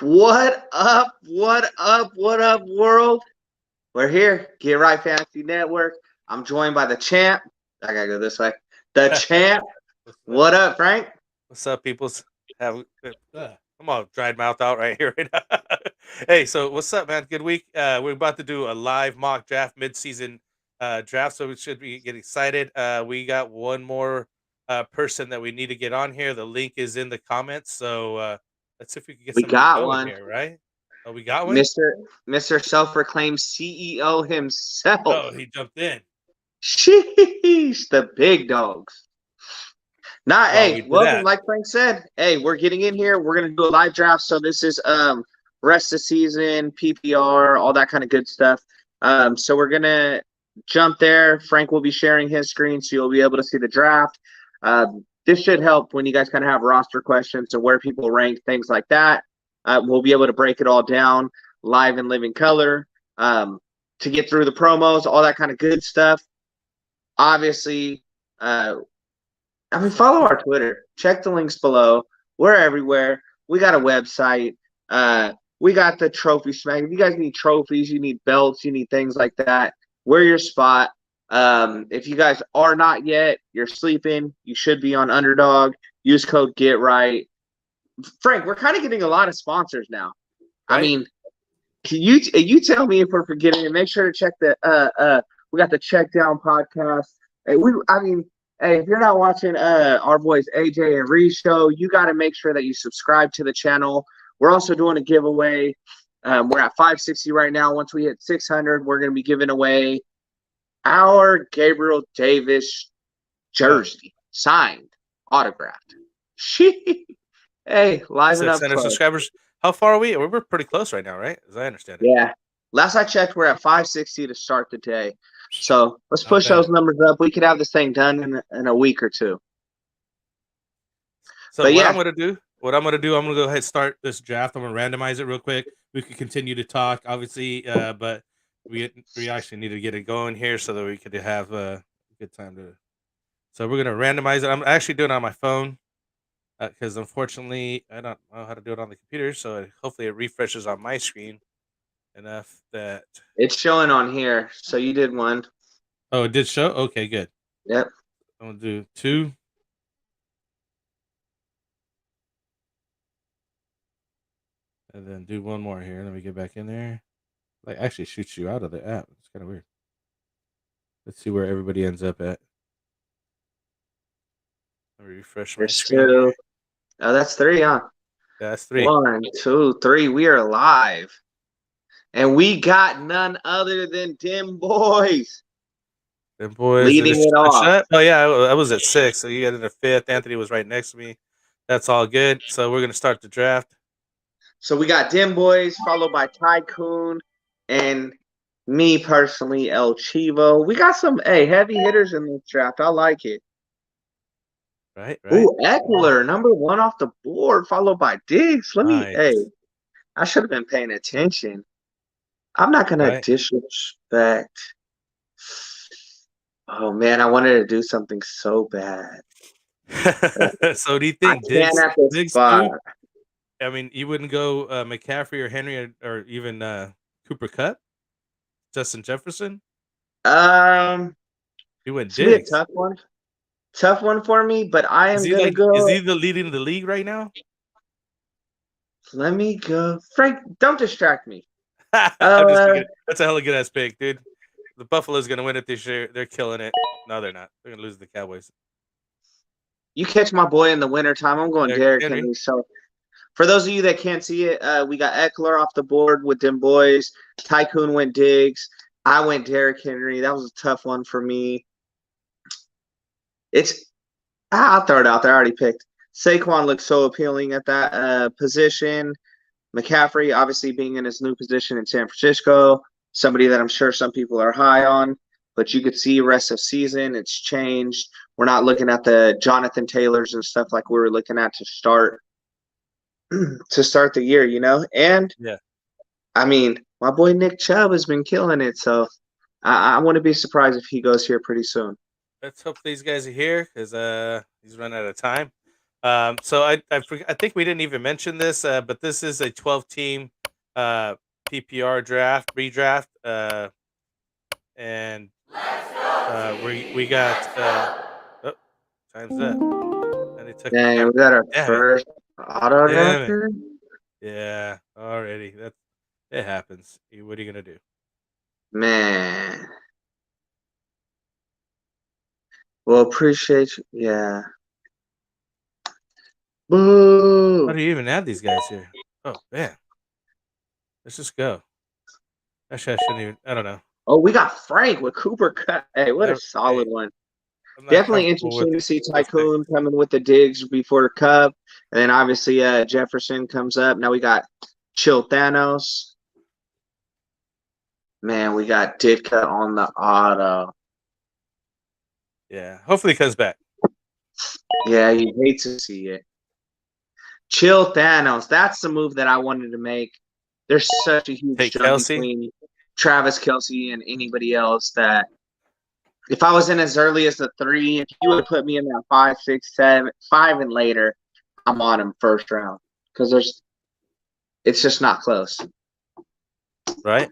What up? What up? What up, world? We're here, Get Right Fantasy Network. I'm joined by the champ. I gotta go this way. The champ. What up, Frank? What's up, peoples? I'm all dried mouth out right here. Right now. Hey, so what's up, man? Good week. We're about to do a live mock draft, mid-season draft, so we should be getting excited. We got one more person that we need to get on here. The link is in the comments, so let's see if we can get We somebody got going one. here, right? Oh, we got one. Mr. Self-proclaimed CEO himself. Oh, he jumped in. Sheesh, the big dogs. While we Hey, do welcome. that, Like Frank said, hey, we're getting in here. We're gonna do a live draft. So this is rest of season, PPR, all that kind of good stuff. So we're gonna jump there. Frank will be sharing his screen, so you'll be able to see the draft. This should help when you guys kind of have roster questions or where people rank, things like that. We'll be able to break it all down live in living color to get through the promos, all that kind of good stuff. Obviously, follow our Twitter. Check the links below. We're everywhere. We got a website. We got the trophy smack. If you guys need trophies, you need belts, you need things like that, we're your spot. If you guys are not yet, you're sleeping. You should be on Underdog. Use code GetRight. Frank, we're kind of getting a lot of sponsors now. right? I mean, can you tell me if we're forgetting? And make sure to check the we got the Check Down podcast. Hey, hey, if you're not watching our boys AJ and Reese show, you got to make sure that you subscribe to the channel. We're also doing a giveaway. We're at 560 right now. Once we hit 600, we're going to be giving away our Gabriel Davis jersey, signed, autographed. Hey, liven up. 600 subscribers. How far are we? We're pretty close right now, right? As I understand it. Yeah. Last I checked, we're at 560 to start the day. So let's push those numbers up. We could have this thing done in a week or two. So what I'm gonna do, I'm gonna go ahead and start this draft. I'm gonna randomize it real quick. We can continue to talk, obviously, but we actually need to get it going here so that we could have a good time to. So we're gonna randomize it. I'm actually doing it on my phone because unfortunately I don't know how to do it on the computer. So hopefully it refreshes on my screen enough that it's showing on here. So you did one. Oh, it did show. Okay, good. Yep. I'm gonna do 2. And then do one more here. Let me get back in there. Like, actually shoots you out of the app. It's kind of weird. Let's see where everybody ends up at. Let me refresh my screen. 2. Oh, that's 3, huh? Yeah, that's 3. 1, 2, 3. We are live. And we got none other than Dim Boys. Them boys leading it off. Oh, yeah, I was at 6. So you got in the 5th. Anthony was right next to me. That's all good. So we're going to start the draft. So we got Dim Boys, followed by Tycoon, and me personally, El Chivo. We got some heavy hitters in this draft. I like it. Right. Ooh, Eckler, number 1 off the board, followed by Diggs. I should have been paying attention. I'm not gonna disrespect. Oh man, I wanted to do something so bad. So do you think Diggs I mean, you wouldn't go McCaffrey or Henry or even Cooper Kupp, Justin Jefferson? You went Diggs. Tough one for me, but I am gonna go. Is he the leading the league right now? Let me go, Frank. Don't distract me. I'm just kidding. That's a hella good ass pick, dude. The Buffalo's gonna win it this year. They're killing it. No, they're not. They're gonna lose to the Cowboys. You catch my boy in the wintertime. I'm going Derrick Henry. So for those of you that can't see it, we got Eckler off the board with Dim Boys. Tycoon went Diggs. I went Derrick Henry. That was a tough one for me. I'll throw it out there. I already picked. Saquon looks so appealing at that position. McCaffrey, obviously being in his new position in San Francisco, somebody that I'm sure some people are high on, but you could see rest of season, it's changed. We're not looking at the Jonathan Taylors and stuff like we were looking at to start the year, you know? And I mean, my boy Nick Chubb has been killing it, so I wouldn't be surprised if he goes here pretty soon. Let's hope these guys are here because he's running out of time. So I think we didn't even mention this, but this is a 12-team PPR draft, redraft, and we got oh, time's up. And it took me Dang, half. we got our Damn it! first auto Damn it! drafter. Yeah, already. It happens. What are you gonna do? Man. Well, appreciate you. Yeah. Boo. How do you even add these guys here? Oh man, let's just go. Actually, I shouldn't even. I don't know. Oh, we got Frank with Cooper Cut. Hey, what a solid Hey, one. I'm not Definitely comfortable with interesting to see with pick. Tycoon coming with the digs before the Cup. And then obviously Jefferson comes up. Now we got Chill Thanos. Man, we got Ditka on the auto. Yeah, hopefully he comes back. Yeah, you hate to see it. Chill Thanos. That's the move that I wanted to make. There's such a huge Take jump Kelsey. between Travis Kelce and anybody else that if I was in as early as the 3, if you would have put me in that 5, 6, 7, 5 and later, I'm on him first round because it's just not close. Right.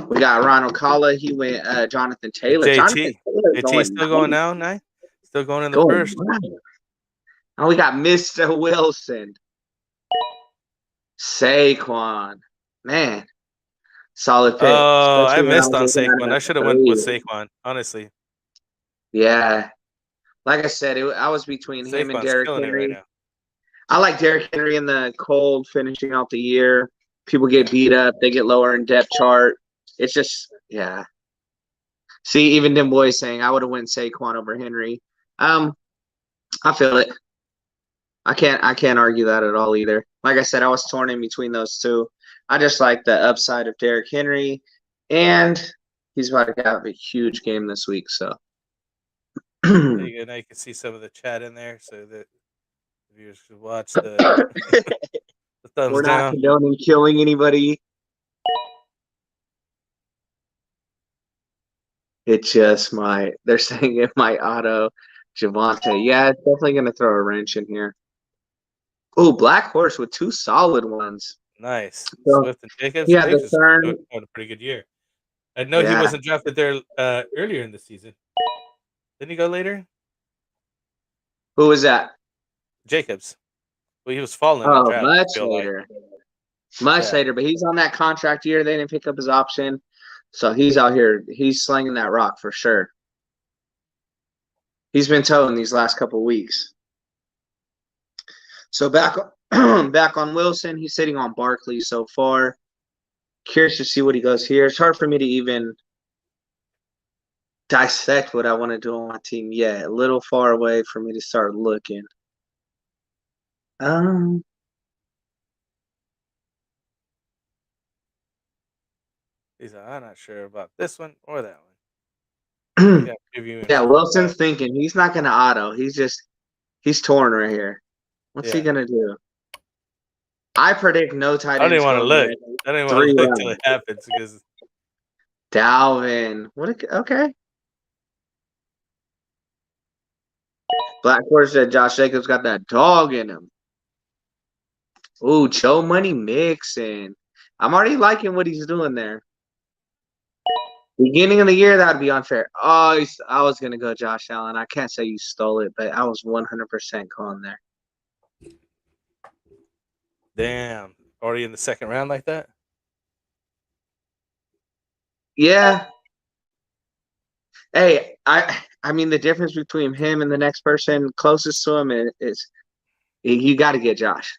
We got Ronald Kalla. He went Jonathan Taylor. Jonathan Taylor JT still going now, Nine? Still going in the first. And we got Mr. Wilson. Saquon. Man. Solid pick. Oh, I Especially when missed on was looking at Saquon. it I should have at went with 3. Saquon, honestly. Yeah. Like I said, I was between him and Saquon's Derrick killing it right Henry. now. I like Derrick Henry in the cold finishing out the year. People get beat up. They get lower in depth chart. It's just, yeah. See, even them boys saying I would have went Saquon over Henry. I feel it. I can't argue that at all either. Like I said, I was torn in between those two. I just like the upside of Derrick Henry, and he's about to have a huge game this week. So Now you can see some of the chat in there, so that the viewers should watch the thumbs we're not down. condoning killing anybody. It just might. They're saying it might auto Javante. Yeah, it's definitely going to throw a wrench in here. Oh, Black Horse with 2 solid ones. Nice. So, Swift and Jacobs. yeah, Jacobs the is turn. having a pretty good year. I know he wasn't drafted there earlier in the season. Didn't he go later? Who was that? Jacobs. Well, he was falling in Oh, draft. much I feel later. like. Much later, but he's on that contract year. They didn't pick up his option. So he's out here. He's slinging that rock for sure. He's been towing these last couple weeks. So back on Wilson, he's sitting on Barkley so far. Curious to see what he goes here. It's hard for me to even dissect what I want to do on my team yet. A little far away for me to start looking. He's like, I'm not sure about this one or that one. Yeah, Wilson's thinking he's not going to auto. He's torn right here. What's he going to do? I predict no tight ends. I didn't want to look. I didn't want to look until it happens because Dalvin. Okay. Black Horse said Josh Jacobs got that dog in him. Ooh, Joe Money Mixon. I'm already liking what he's doing there. Beginning of the year, that would be unfair. Oh, I was going to go Josh Allen. I can't say you stole it, but I was 100% calling there. Damn. Already in the second round like that? Yeah. Hey, I mean, the difference between him and the next person closest to him is you got to get Josh.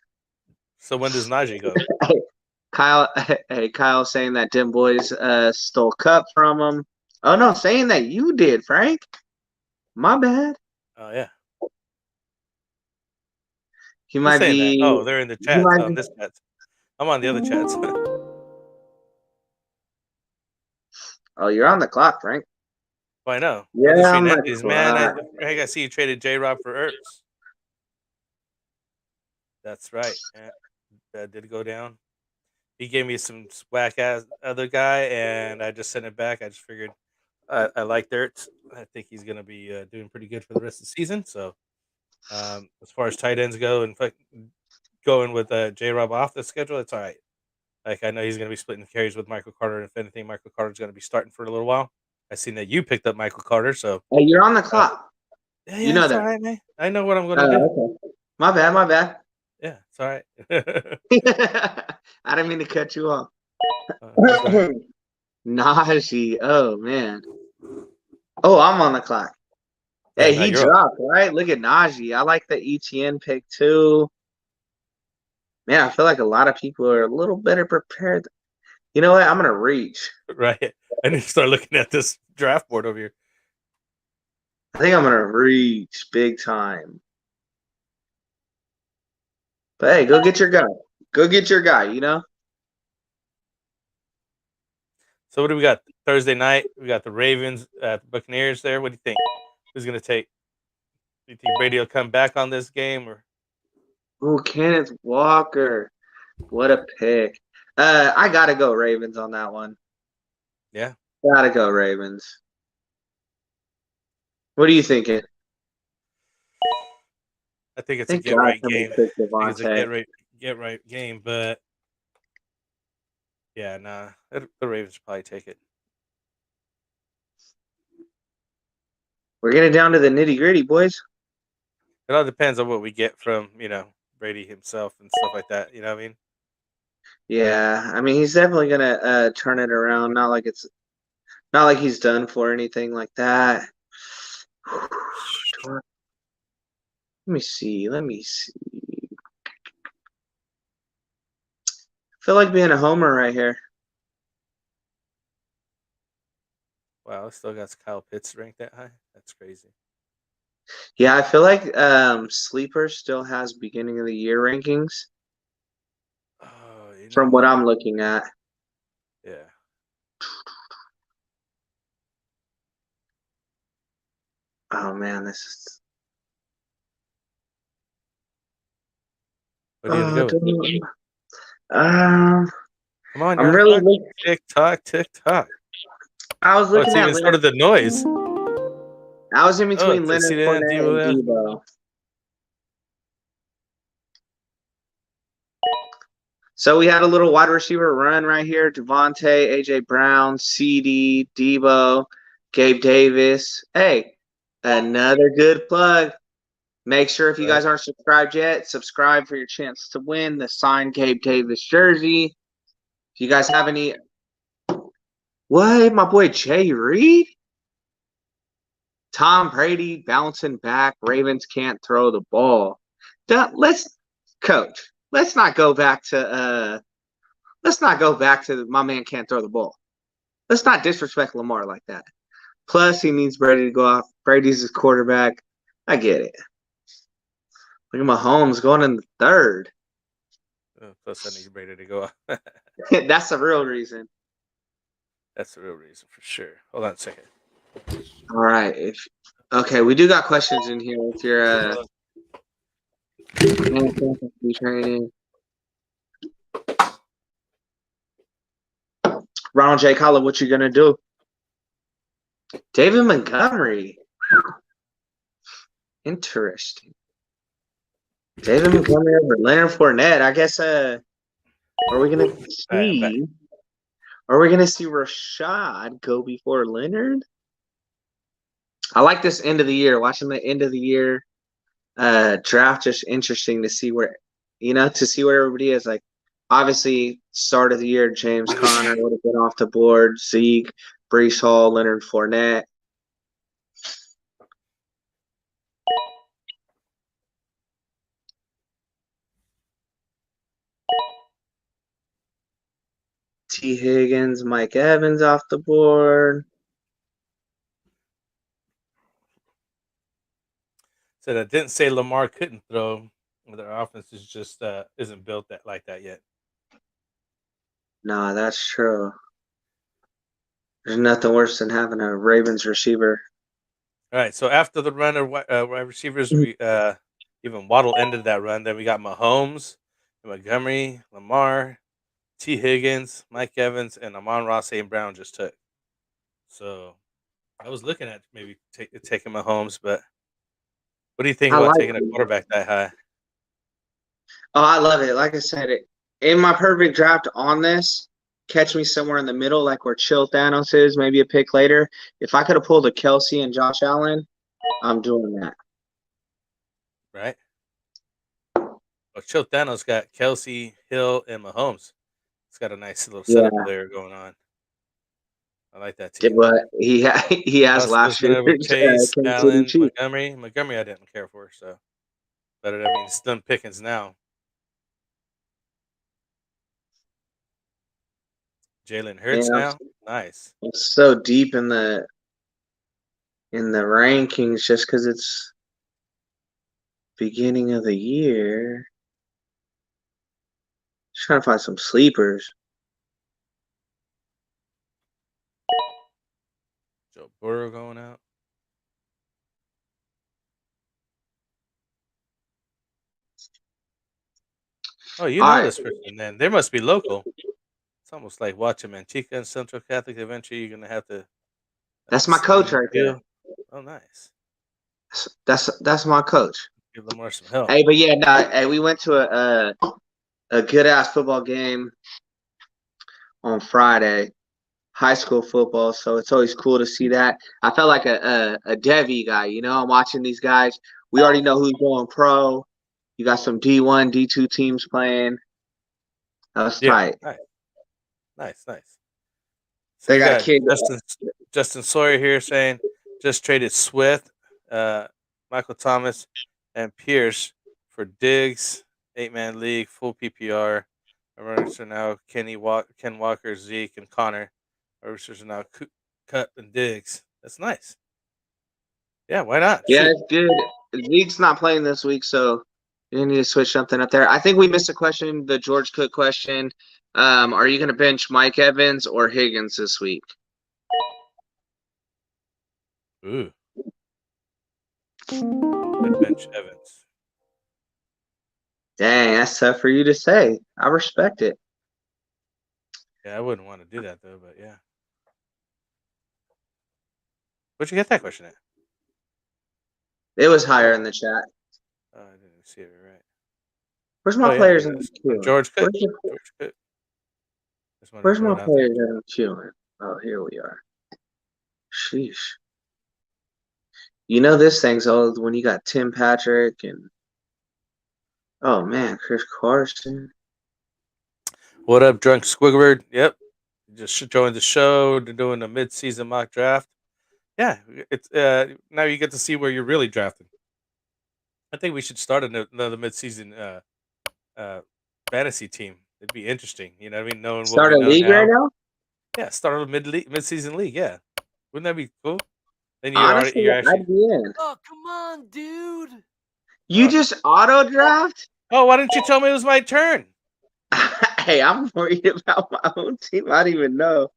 So when does Najee go? Kyle saying that Dim Boys stole Cup from him. Oh, no, saying that you did, Frank. My bad. Oh, yeah. He might be. That? Oh, they're in the chats on this chat. I'm on the other chats. Oh, you're on the clock, Frank. Well, I know. Yeah, I'm man. I see you traded J-Rob for Ertz. That's right. Yeah, that did go down. He gave me some whack ass other guy, and I just sent it back. I just figured I liked Ertz. I think he's going to be doing pretty good for the rest of the season. So As far as tight ends go, and going with J Rob off the schedule, it's all right. Like I know he's going to be splitting carries with Michael Carter, and if anything, Michael Carter's going to be starting for a little while. I seen that you picked up Michael Carter, so Hey, you're on the uh, clock. yeah, You yeah, know it's all that. right, man. I know what I'm going to do. Okay. My bad. My bad. Yeah, it's all right. I didn't mean to cut you off. That's all right. Najee. Oh man. Oh, I'm on the clock. Yeah, Hey, now he you're up. dropped, right? Look at Najee. I like the ETN pick too. Man, I feel like a lot of people are a little better prepared. You know what? I'm gonna reach. Right. I need to start looking at this draft board over here. I think I'm gonna reach big time. But hey, go get your guy. Go get your guy, you know? So what do we got? Thursday night, we got the Ravens at the Buccaneers there. What do you think? Who's going to take? Do you think Brady will come back on this game or? Ooh, Kenneth Walker. What a pick. I gotta go Ravens on that one. Yeah. Gotta go Ravens. What are you thinking? I think it's a Thank get God right somebody game. picked I think it's a Devontae. get right game, but yeah, nah, the Ravens will probably take it. We're getting down to the nitty gritty, boys. It all depends on what we get from Brady himself and stuff like that. You know what I mean? Yeah, I mean he's definitely gonna turn it around. Not like he's done for anything like that. Let me see. Let me see. I feel like being a homer right here. Wow, it still got Kyle Pitts ranked that high. That's crazy. Yeah, I feel like Sleeper still has beginning of the year rankings Oh, you know from what what? I'm looking at. Yeah. Oh man, this is. What are you gonna go with? Um, Come on, you're I'm on the really clock. look, Tick tock, tick tock. I was Oh, looking it's at even Leonard. started the noise. I was in Oh, between it's a Leonard CeeDee and Fournette Debo and there. Debo. So we had a little wide receiver run right here. Devontae, AJ Brown, CD, Debo, Gabe Davis. Hey, another good plug. Make sure if you Right. guys aren't subscribed yet, subscribe for your chance to win the signed Gabe Davis jersey. If you guys have any, what my boy Jay Reed, Tom Brady bouncing back. Ravens can't throw the ball. Let's coach. Let's not go back to my man can't throw the ball. Let's not disrespect Lamar like that. Plus, he needs Brady to go off. Brady's his quarterback. I get it. Look at Mahomes going in the third. Oh, plus, I need Brady to go off. That's the real reason. That's the real reason for sure. Hold on a second. All right. Okay, we do got questions in here with your training. Ronald J. Collins, what you gonna do? David Montgomery. Interesting. David Montgomery over Leonard Fournette. I guess are we gonna I'm back. see Rashad go before Leonard? I like this end of the year. Watching the end of the year draft just interesting to see where everybody is. Like obviously start of the year, James Conner would have been off the board, Zeke, Brees Hall, Leonard Fournette. T. Higgins, Mike Evans off the board. So that didn't say Lamar couldn't throw. Their offense is just isn't built like that yet. No, that's true. There's nothing worse than having a Ravens receiver. All right. So after the run of wide receivers, we even Waddle ended that run. Then we got Mahomes, Montgomery, Lamar, T. Higgins, Mike Evans, and Amon-Ra St. Brown just took. So I was looking at maybe taking Mahomes, but What do you think I about like taking a it. quarterback that high? Oh, I love it. Like I said, in my perfect draft on this, catch me somewhere in the middle, like where Chill Thanos is, maybe a pick later. If I could have pulled a Kelsey and Josh Allen, I'm doing that. Right? Well, Chill Thanos got Kelsey, Hill, and Mahomes. It's got a nice little setup Yeah. there going on. I like that Yeah, team. but he I has was last looking year's at with Chase, Kansas City Allen, Chiefs. Montgomery. Montgomery, I didn't care for, so. But I mean, it's done Pickens now. Jalen Man, Hurts now. Nice. I'm so deep in the rankings just because it's beginning of the year. Just trying to find some sleepers. Joe Burrow going out. Oh, you All know right, this person, then. They must be local. It's almost like watching Manteca and Central Catholic. Eventually, you're gonna have to that's my coach sling the right there. deal. Oh, nice. That's my coach. Give Lamar some help. Hey, but yeah, no, hey, we went to a good ass football game on Friday, high school football. So it's always cool to see that. I felt like a Devi guy. You know, I'm watching these guys. We already know who's going pro. You got some D1, D2 teams playing. That was Yeah, tight. nice. So They we got a got kid. Justin Sawyer here saying just traded Swift, Michael Thomas, and Pierce for Diggs, 8-man league, full PPR. Our runners are now Ken Walker, Zeke, and Connor. Our receivers are now Cup and Diggs. That's nice. Yeah, why not? Yeah, Shoot. it's good. Zeke's not playing this week, so you need to switch something up there. I think we missed a question, the George Cook question. Are you going to bench Mike Evans or Higgins this week? Ooh. I'd bench Evans. Dang, that's tough for you to say. I respect it. Yeah, I wouldn't want to do that though, but yeah. Where'd you get that question at? It was higher Oh, in the chat. I didn't see it right. Where's Oh my yeah, players there in it the is. From queue? George Cook. George Cook. Just wanted to Where's throw my it out there. players in the queue? Oh, here we are. Sheesh. You know this thing's old when you got Tim Patrick and oh man, Chris Carson. What up, Drunk Squidward? Yep. Just joined the show. They're doing a mid-season mock draft. Yeah, it's now you get to see where you're really drafting. I think we should start another mid-season fantasy team. It'd be interesting. You know what I mean? Knowing what Start we a know league right now. now? Yeah, start a mid-season league. Yeah, wouldn't that be cool? Then Honestly, you're actually. I'd be in. Oh, come on, dude. You just auto draft? Oh, why didn't you tell me it was my turn? Hey, I'm worried about my own team. I don't even know.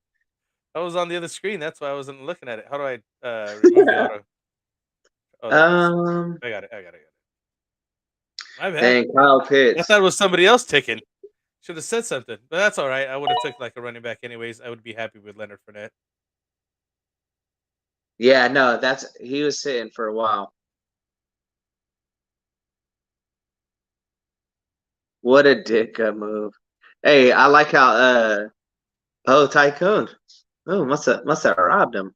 I was on the other screen. That's why I wasn't looking at it. How do I remove the auto? Oh, there it is. I got it. My bad. Dang, Kyle I Pitts. thought it was somebody else taking. Should have said something, but that's all right. I would have took like a running back anyways. I would be happy with Leonard Fournette. Yeah, no, he was sitting for a while. What a dick move. Hey, I like how Tycoon. Oh, must have robbed him.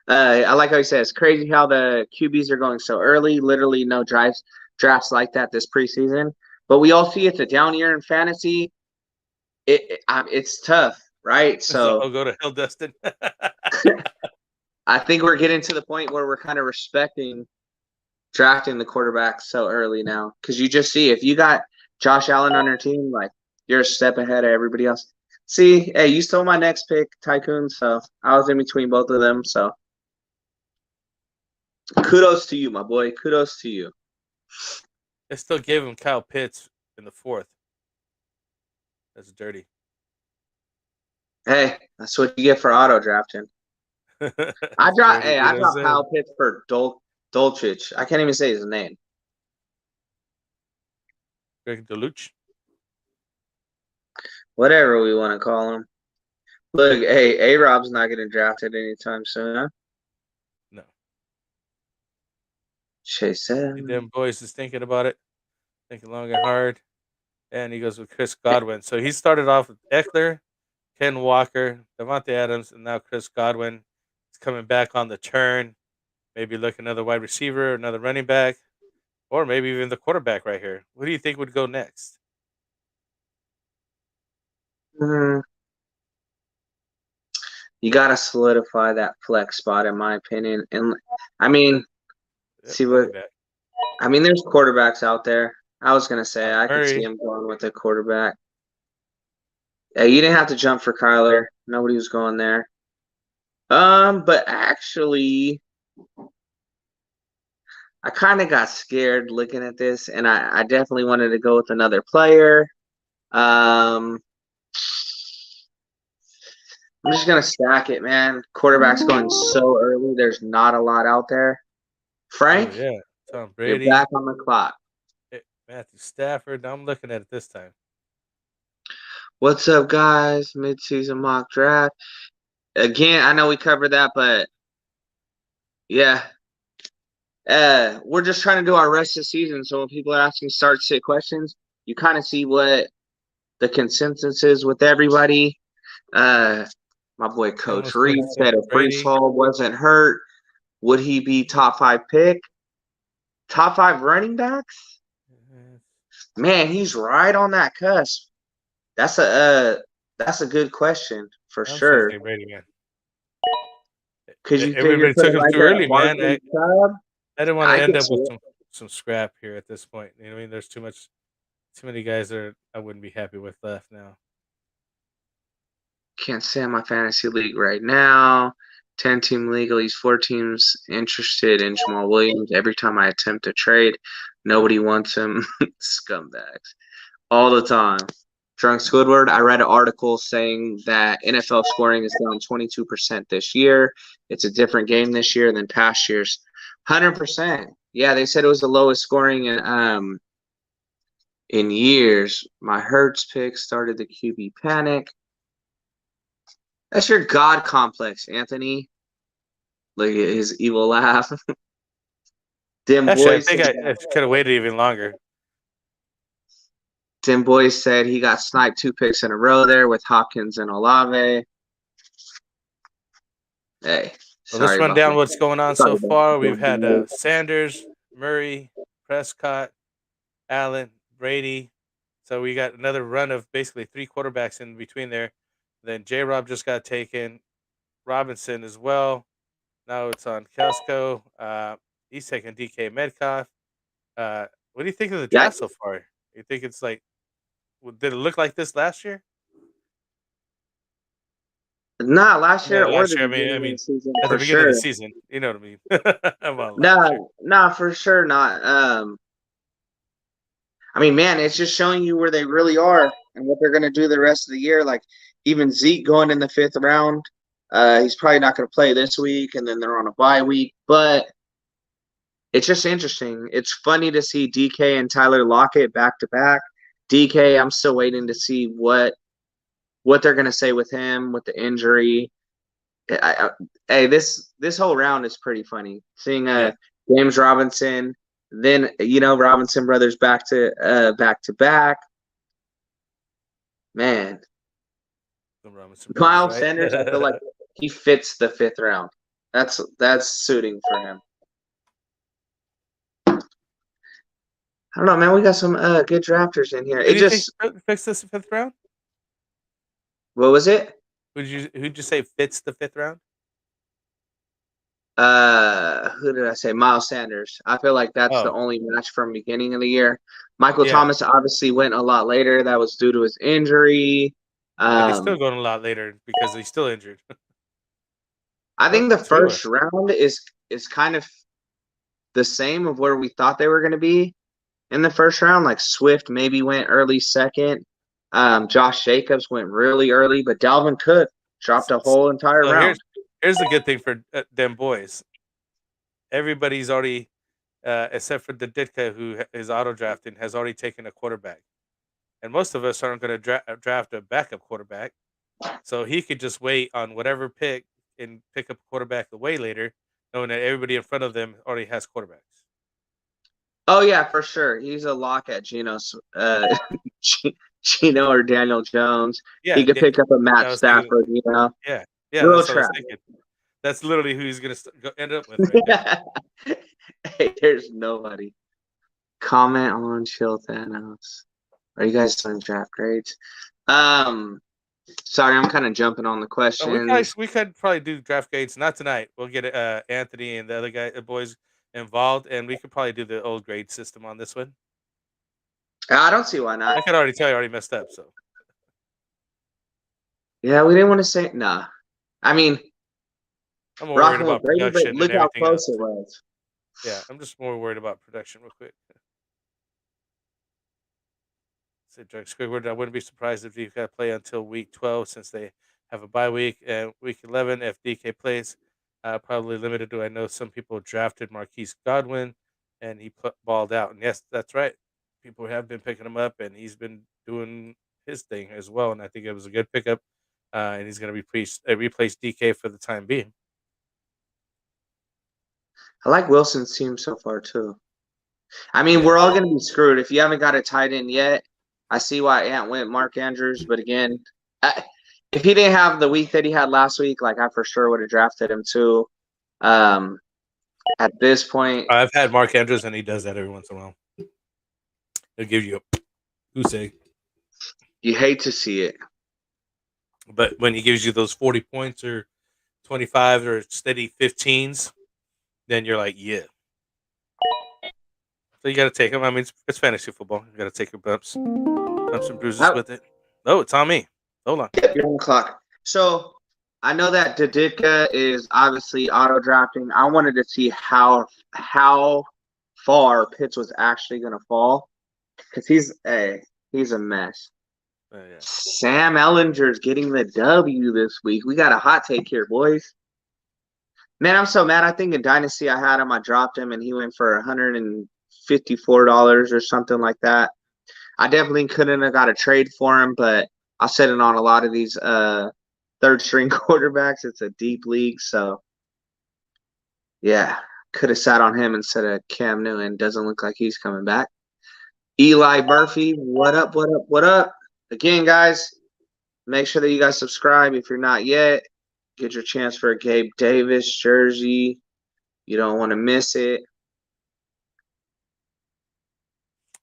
I like how he says crazy how the QBs are going so early. Literally no drafts like that this preseason. But we all see it's a down year in fantasy. It's tough, right? So So I'll go to hell, Dustin. I think we're getting to the point where we're kind of respecting drafting the quarterback so early now, because you just see if you got Josh Allen on your team, like you're a step ahead of everybody else. See, hey, you stole my next pick, Tycoon. So I was in between both of them. So kudos to you, my boy. Kudos to you. I still gave him Kyle Pitts in the 4th. That's dirty. Hey, that's what you get for auto drafting. I dropped Kyle Pitts for Dolchich. I can't even say his name. Greg Deluch. Whatever we want to call him. Look, hey, A-Rob's not getting drafted anytime soon, huh? No. Chase Them boys is thinking about it, thinking long and hard. And he goes with Chris Godwin. So he started off with Eckler, Ken Walker, Devontae Adams, and now Chris Godwin is coming back on the turn. Maybe look another wide receiver, another running back, or maybe even the quarterback right here. What do you think would go next? You got to solidify that flex spot, in my opinion. And I mean, Yep, see what running back. I mean. There's quarterbacks out there. I was gonna say I could see Murray. him going with a quarterback. Yeah, you didn't have to jump for Kyler. Nobody was going there. But actually, I kind of got scared looking at this, and I definitely wanted to go with another player. I'm just gonna stack it, man. Quarterback's going so early. There's not a lot out there. Oh Frank, yeah, Tom you're Brady, back on the clock. Matthew Stafford. I'm looking at it this time. What's up, guys? Midseason mock draft. Again, I know we covered that, but yeah. We're just trying to do our rest of the season. So when people are asking start sit questions, you kind of see what the consensus is with everybody. My boy Coach Almost took Reed said if Brees Brady. Hall wasn't hurt, would he be top 5 pick? Top 5 running backs? Man, he's right on that cusp. That's a good question for I'm still sure. taking Brady, man. Because you figure Everybody put took it him right too there early, at man. Barkley Chubb. I didn't want to I end could up see with it. some scrap here at this point. You know what I mean? There's too many guys that I wouldn't be happy with left now. Can't say in my fantasy league right now. 10-team league, at least 4 teams interested in Jamal Williams. Every time I attempt to trade, nobody wants him. Scumbags. All the time. Drunk Squidward, I read an article saying that NFL scoring is down 22% this year. It's a different game this year than past years. 100%. Yeah, they said it was the lowest scoring in years. My Hurts pick started the QB panic. That's your God complex, Anthony. Look at his evil laugh. Dim Actually, I Boys think said, I could have waited even longer. Dim Boys said he got sniped 2 picks in a row there with Hopkins and Olave. Hey, Well, let's sorry run about down that. what's going on Sorry so about far. We've had that. Sanders, Murray, Prescott, Allen, Brady. So we got another run of basically 3 quarterbacks in between there. Then J. Rob just got taken. Robinson as well. Now it's on Kelsko. He's taking DK Metcalf. What do you think of the Yeah, draft so far? You think it's like, did it look like this last year? not last year No, or the last year. beginning I of the mean, season at the for beginning of the sure. season. You know what I mean? About last year. No, for sure not. I mean, man, it's just showing you where they really are and what they're going to do the rest of the year. Like even Zeke going in the 5th round, he's probably not going to play this week, and then they're on a bye week. But it's just interesting. It's funny to see DK and Tyler Lockett back to back. DK, I'm still waiting to see what they're going to say with him with the injury. Hey, this whole round is pretty funny. Seeing Yeah. James Robinson, then Robinson brothers back to back. Man, The Robinson brothers, Miles right? Sanders, I feel like he fits the 5th round. That's suiting for him. I don't know, man. We got some good drafters in here. Who It do you think just fits this 5th round? what was it? Who'd you say fits the 5th round? Who did I say? Miles Sanders. I feel like that's the Oh, only match from beginning of the year. Michael yeah, Thomas obviously went a lot later. That was due to his injury. but he's still Um, going a lot later because he's still injured. I Oh, think the Tua. first round is kind of the same of where we thought they were going to be in the first round. Like Swift maybe went early second. Josh Jacobs went really early, but Dalvin Cook dropped a whole entire So round. here's the good thing for them boys. Everybody's already, except for the Ditka who is auto drafting, has already taken a quarterback, and most of us aren't going to draft a backup quarterback. So he could just wait on whatever pick and pick up a quarterback way later, knowing that everybody in front of them already has quarterbacks. Oh yeah, for sure. He's a lock at Gino or Daniel Jones. Yeah, He could pick up a I Matt was thinking. Stafford. Yeah, Real that's what I was trap. thinking. That's literally who he's gonna end up with right there. Hey, there's nobody. Comment on Chill Thanos. Are you guys doing draft grades? Sorry, I'm kind of jumping on the questions. We could probably do draft grades. Not tonight. We'll get Anthony and the other boys involved, and we could probably do the old grade system on this one. I don't see why I not. could already tell you already messed up. So Yeah, we didn't want to say nah. I mean, I'm more worried about Brady, but production look and how everything else. close it was. Yeah, I'm just more worried about production real quick. Said Drake Squidward, I wouldn't be surprised if DK play until week 12 since they have a bye week. And week 11, if DK plays, probably limited. Do I know some people drafted Marquise Godwin and he balled out? And yes, that's right. People have been picking him up and he's been doing his thing as well. And I think it was a good pickup. And he's going to replace DK for the time being. I like Wilson's team so far too. I mean, we're all going to be screwed if you haven't got a tight end yet. I see why Ant went Mark Andrews, but again, if he didn't have the week that he had last week, like I for sure would have drafted him too. At this point, I've had Mark Andrews and he does that every once in a while. He'll give you a goose egg. You hate to see it. But when he gives you those 40 points or 25 or steady 15s, then you're like, yeah. So you got to take them. I mean, it's fantasy football. You got to take your bumps and bruises with it. Oh, it's on me. Hold on. Yep, you're on the clock. So I know that Diditka is obviously auto drafting. I wanted to see how far Pitts was actually going to fall because he's a mess. Yeah. Sam Ellinger's getting the W this week. We got a hot take here, boys. Man, I'm so mad. I think in Dynasty I had him. I dropped him, and he went for $154 or something like that. I definitely couldn't have got a trade for him, but I'll set it on a lot of these third-string quarterbacks. It's a deep league, so yeah, could have sat on him instead of Cam Newton. Doesn't look like he's coming back. Eli Murphy, what up, what up, what up? Again, guys, make sure that you guys subscribe if you're not yet. Get your chance for a Gabe Davis jersey. You don't want to miss it.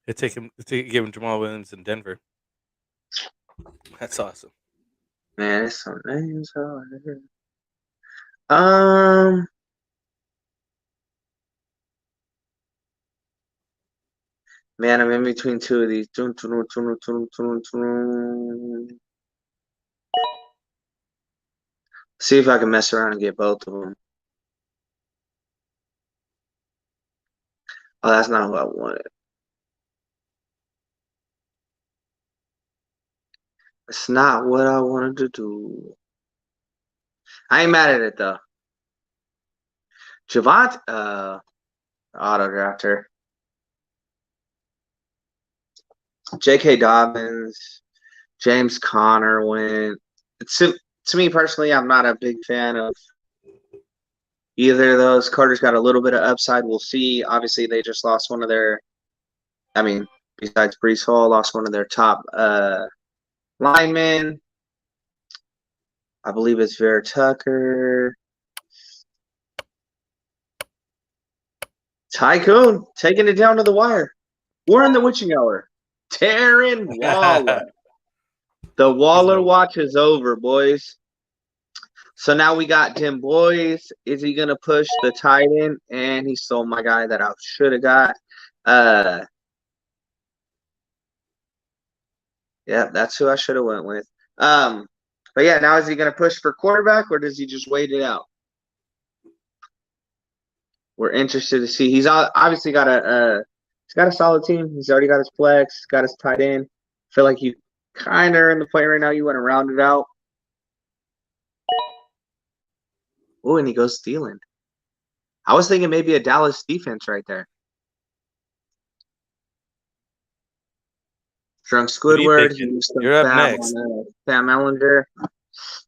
Give him Jamal Williams in Denver. That's awesome. Man, it's some names. Man, I'm in between two of these. See if I can mess around and get both of them. Oh, that's not what I wanted. It's not what I wanted to do. I ain't mad at it though. Javant, auto drafter. J.K. Dobbins, James Conner went. To me personally, I'm not a big fan of either of those. Carter's got a little bit of upside. We'll see. Obviously, they just lost one of their. I mean, besides Brees Hall, lost one of their top linemen. I believe it's Vera Tucker. Tycoon taking it down to the wire. We're in the witching hour. Darren Waller. The Waller watch is over, boys. So now we got Dim Boys. Is he going to push the tight end? And he stole my guy that I should have got. Yeah, that's who I should have went with. But yeah, now is he going to push for quarterback or does he just wait it out? We're interested to see. He's obviously got he's got a solid team. He's already got his flex. He's got his tight end. I feel like you kind of are in the play right now. You want to round it out. Oh, and he goes stealing. I was thinking maybe a Dallas defense right there. Drunk Squidward. You're up next. Sam Ellinger.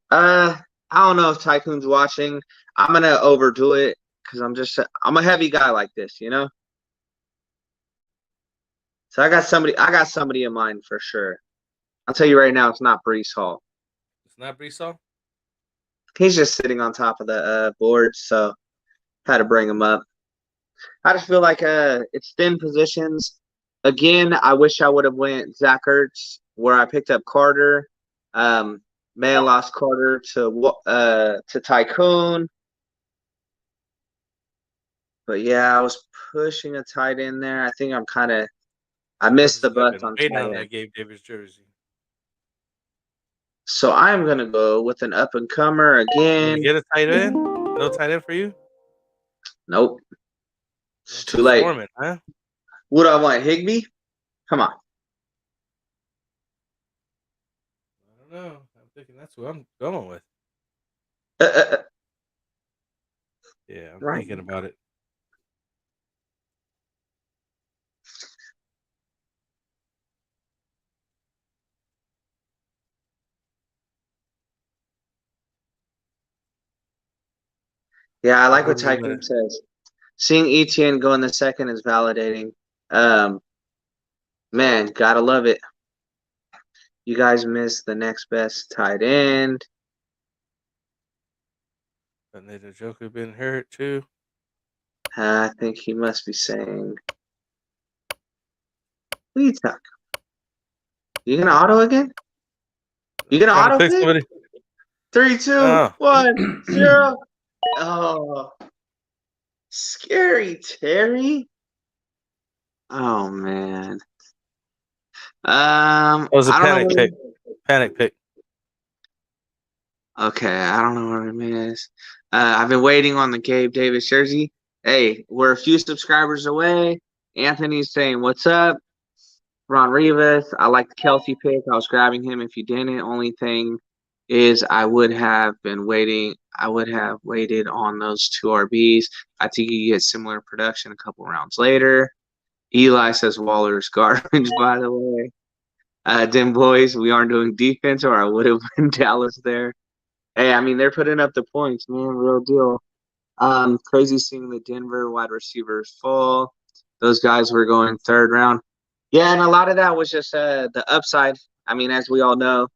I don't know if Tycoon's watching. I'm gonna overdo it because I'm a heavy guy like this, you know. So I got somebody in mind for sure. I'll tell you right now, it's not Brees Hall. It's not Brees Hall? He's just sitting on top of the board, so had to bring him up. I just feel like it's thin positions. Again, I wish I would have went Zach Ertz where I picked up Carter. May have lost Carter to Tycoon. But yeah, I was pushing a tight end there. I think I missed the bus on tight on end. that Gabe Davis jersey. So I'm gonna go with an up and comer again. Get a tight end? No tight end for you? Nope. It's too late. Foreman, huh? What do I want? Higbee? Come on. I don't know. I'm thinking that's what I'm going with. Yeah, I'm thinking about it. Yeah, I like what Tycoon says. Seeing ETN go in the second is validating. Man, gotta love it. You guys missed the next best tight end. And the Joker been hurt too. I think he must be saying, "What are you talking? You gonna auto again? You gonna auto pick? Somebody. 3, 2, 1, 0. Oh, scary Terry. Oh man. That was a panic pick. Panic pick. Okay, I don't know what it is. I've been waiting on the Gabe Davis jersey. Hey, we're a few subscribers away. Anthony's saying, "What's up?" Ron Rivas, I like the Kelsey pick. I was grabbing him if you didn't. Only thing is I would have waited on those 2 RBs. I think you get similar production a couple rounds later. Eli says Waller's garbage, by the way. Dim boys, we aren't doing defense, or I would have been Dallas there. Hey, I mean, they're putting up the points, man. Real deal. Crazy seeing the Denver wide receivers fall. Those guys were going 3rd round. Yeah, and a lot of that was just the upside. I mean, as we all know,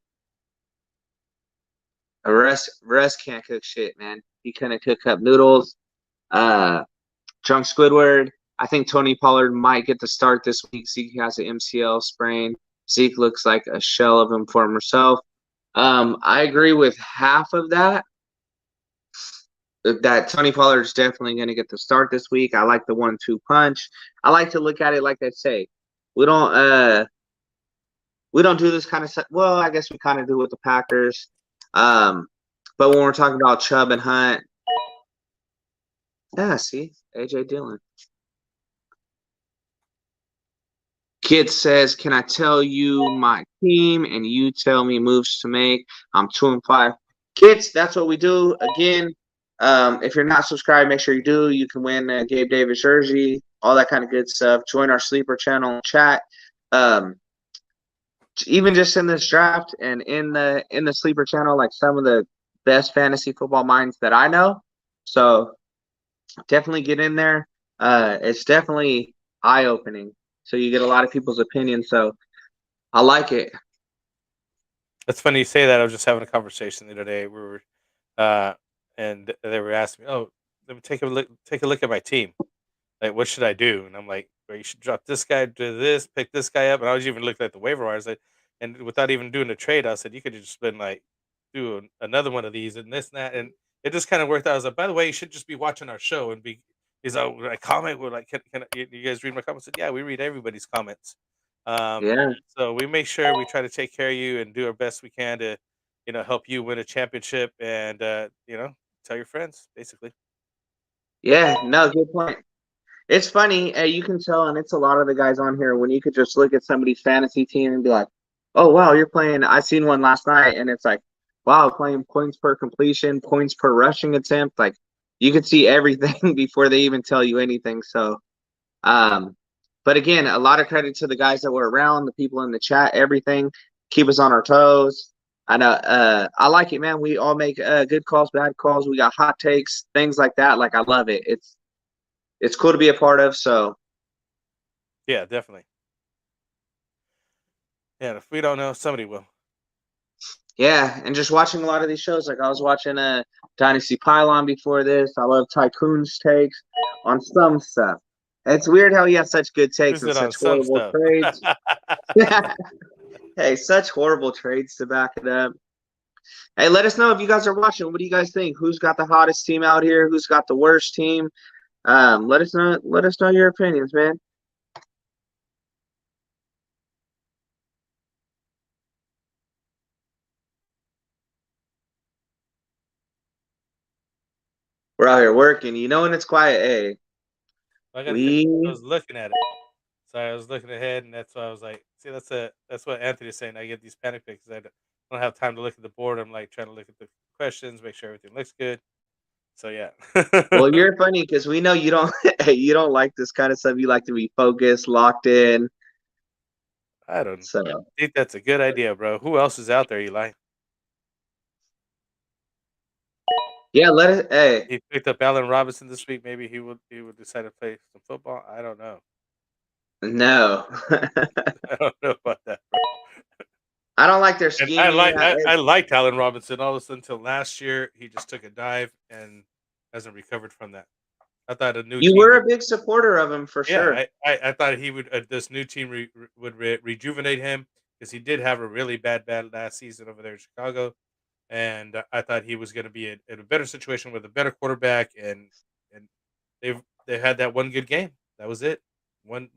Russ can't cook shit, man. He couldn't cook up noodles. Drunk Squidward. I think Tony Pollard might get the start this week. Zeke has an MCL sprain. Zeke looks like a shell of him for himself. I agree with half of that. That Tony Pollard is definitely going to get the start this week. I like the 1-2 punch. I like to look at it like I say. We don't do this kind of stuff. Well, I guess we kind of do with the Packers. But when we're talking about Chubb and Hunt, yeah, see, AJ Dillon. Kid says, "Can I tell you my team and you tell me moves to make?" I'm 2-5. Kids, that's what we do. Again, if you're not subscribed, make sure you do. You can win a Gabe Davis jersey, all that kind of good stuff. Join our sleeper channel, chat. Even just in this draft and in the sleeper channel, like some of the best fantasy football minds that I know. So definitely get in there. It's definitely eye-opening. So you get a lot of people's opinions. So I like it. That's funny you say that. I was just having a conversation the other day. We were, and they were asking me, "Oh, let me take a look at my team. Like, what should I do?" And I'm like, "Well, you should drop this guy, do this, pick this guy up." And I was even looking at the waiver wires, and without even doing a trade, I said you could have just been like, do another one of these and this and that, and it just kind of worked out. I was like, by the way, you should just be watching our show and be. He's like, "Would I comment? We're like, can you guys read my comments?" I said, "Yeah, we read everybody's comments." Yeah. So we make sure we try to take care of you and do our best we can to, help you win a championship and tell your friends basically. Yeah, no, good point. It's funny, you can tell, and it's a lot of the guys on here, when you could just look at somebody's fantasy team and be like, "Oh, wow, you're playing." I seen one last night, and it's like, wow, playing points per completion, points per rushing attempt. Like, you could see everything before they even tell you anything. So, but again, a lot of credit to the guys that were around, the people in the chat, everything. Keep us on our toes. I know, I like it, man. We all make good calls, bad calls. We got hot takes, things like that. Like, I love it. It's cool to be a part of. So yeah, definitely. Yeah, if we don't know, somebody will. Yeah, and just watching a lot of these shows. Like I was watching Dynasty Pylon before this. I love Tycoon's takes on some stuff. It's weird how he has such good takes Use and it on such some horrible stuff. trades. Hey, such horrible trades to back it up. Hey, let us know if you guys are watching. What do you guys think? Who's got the hottest team out here? Who's got the worst team? Let us know. Let us know your opinions, man. We're out here working. You know when it's quiet, hey. I was looking at it. Sorry, I was looking ahead, and that's why I was like, see, that's what Anthony is saying. I get these panic picks. I don't have time to look at the board. I'm like trying to look at the questions, make sure everything looks good. So yeah. Well, you're funny because we know you don't you don't like this kind of stuff. You like to be focused, locked in. I don't So think that's a good idea, bro. Who else is out there, Eli? yeah, let it. Hey, He picked up Allen Robinson this week. Maybe he would decide to play some football. I don't know. no, I don't know about that, bro. I don't like their And scheming. I liked Allen Robinson all of a sudden until last year. He just took a dive and hasn't recovered from that. I thought a new You team were would, a big supporter of him for sure. yeah, I thought he would this new team would rejuvenate him because he did have a really bad last season over there in Chicago, and I thought he was going to be in a better situation with a better quarterback, and they had that one good game. That was it. One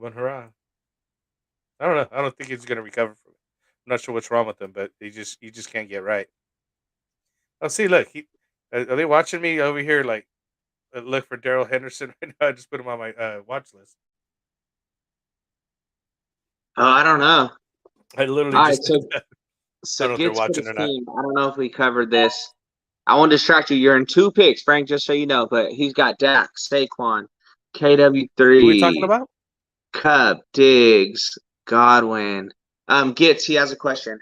hurrah. I don't know. I don't think he's going to recover from it. I'm not sure what's wrong with him, but he just can't get right. Oh, see, look, are they watching me over here? Like, look for Daryl Henderson right now. I just put him on my watch list. Oh, I don't know. I literally All right, just did that. I so don't know if they're gets for watching the or not. team. I don't know if we covered this. I won't distract you. You're in 2 picks, Frank. Just so you know, but he's got Dak, Saquon, Who are we talking KW3, about? Cup, Diggs, Godwin. Gits, he has a question.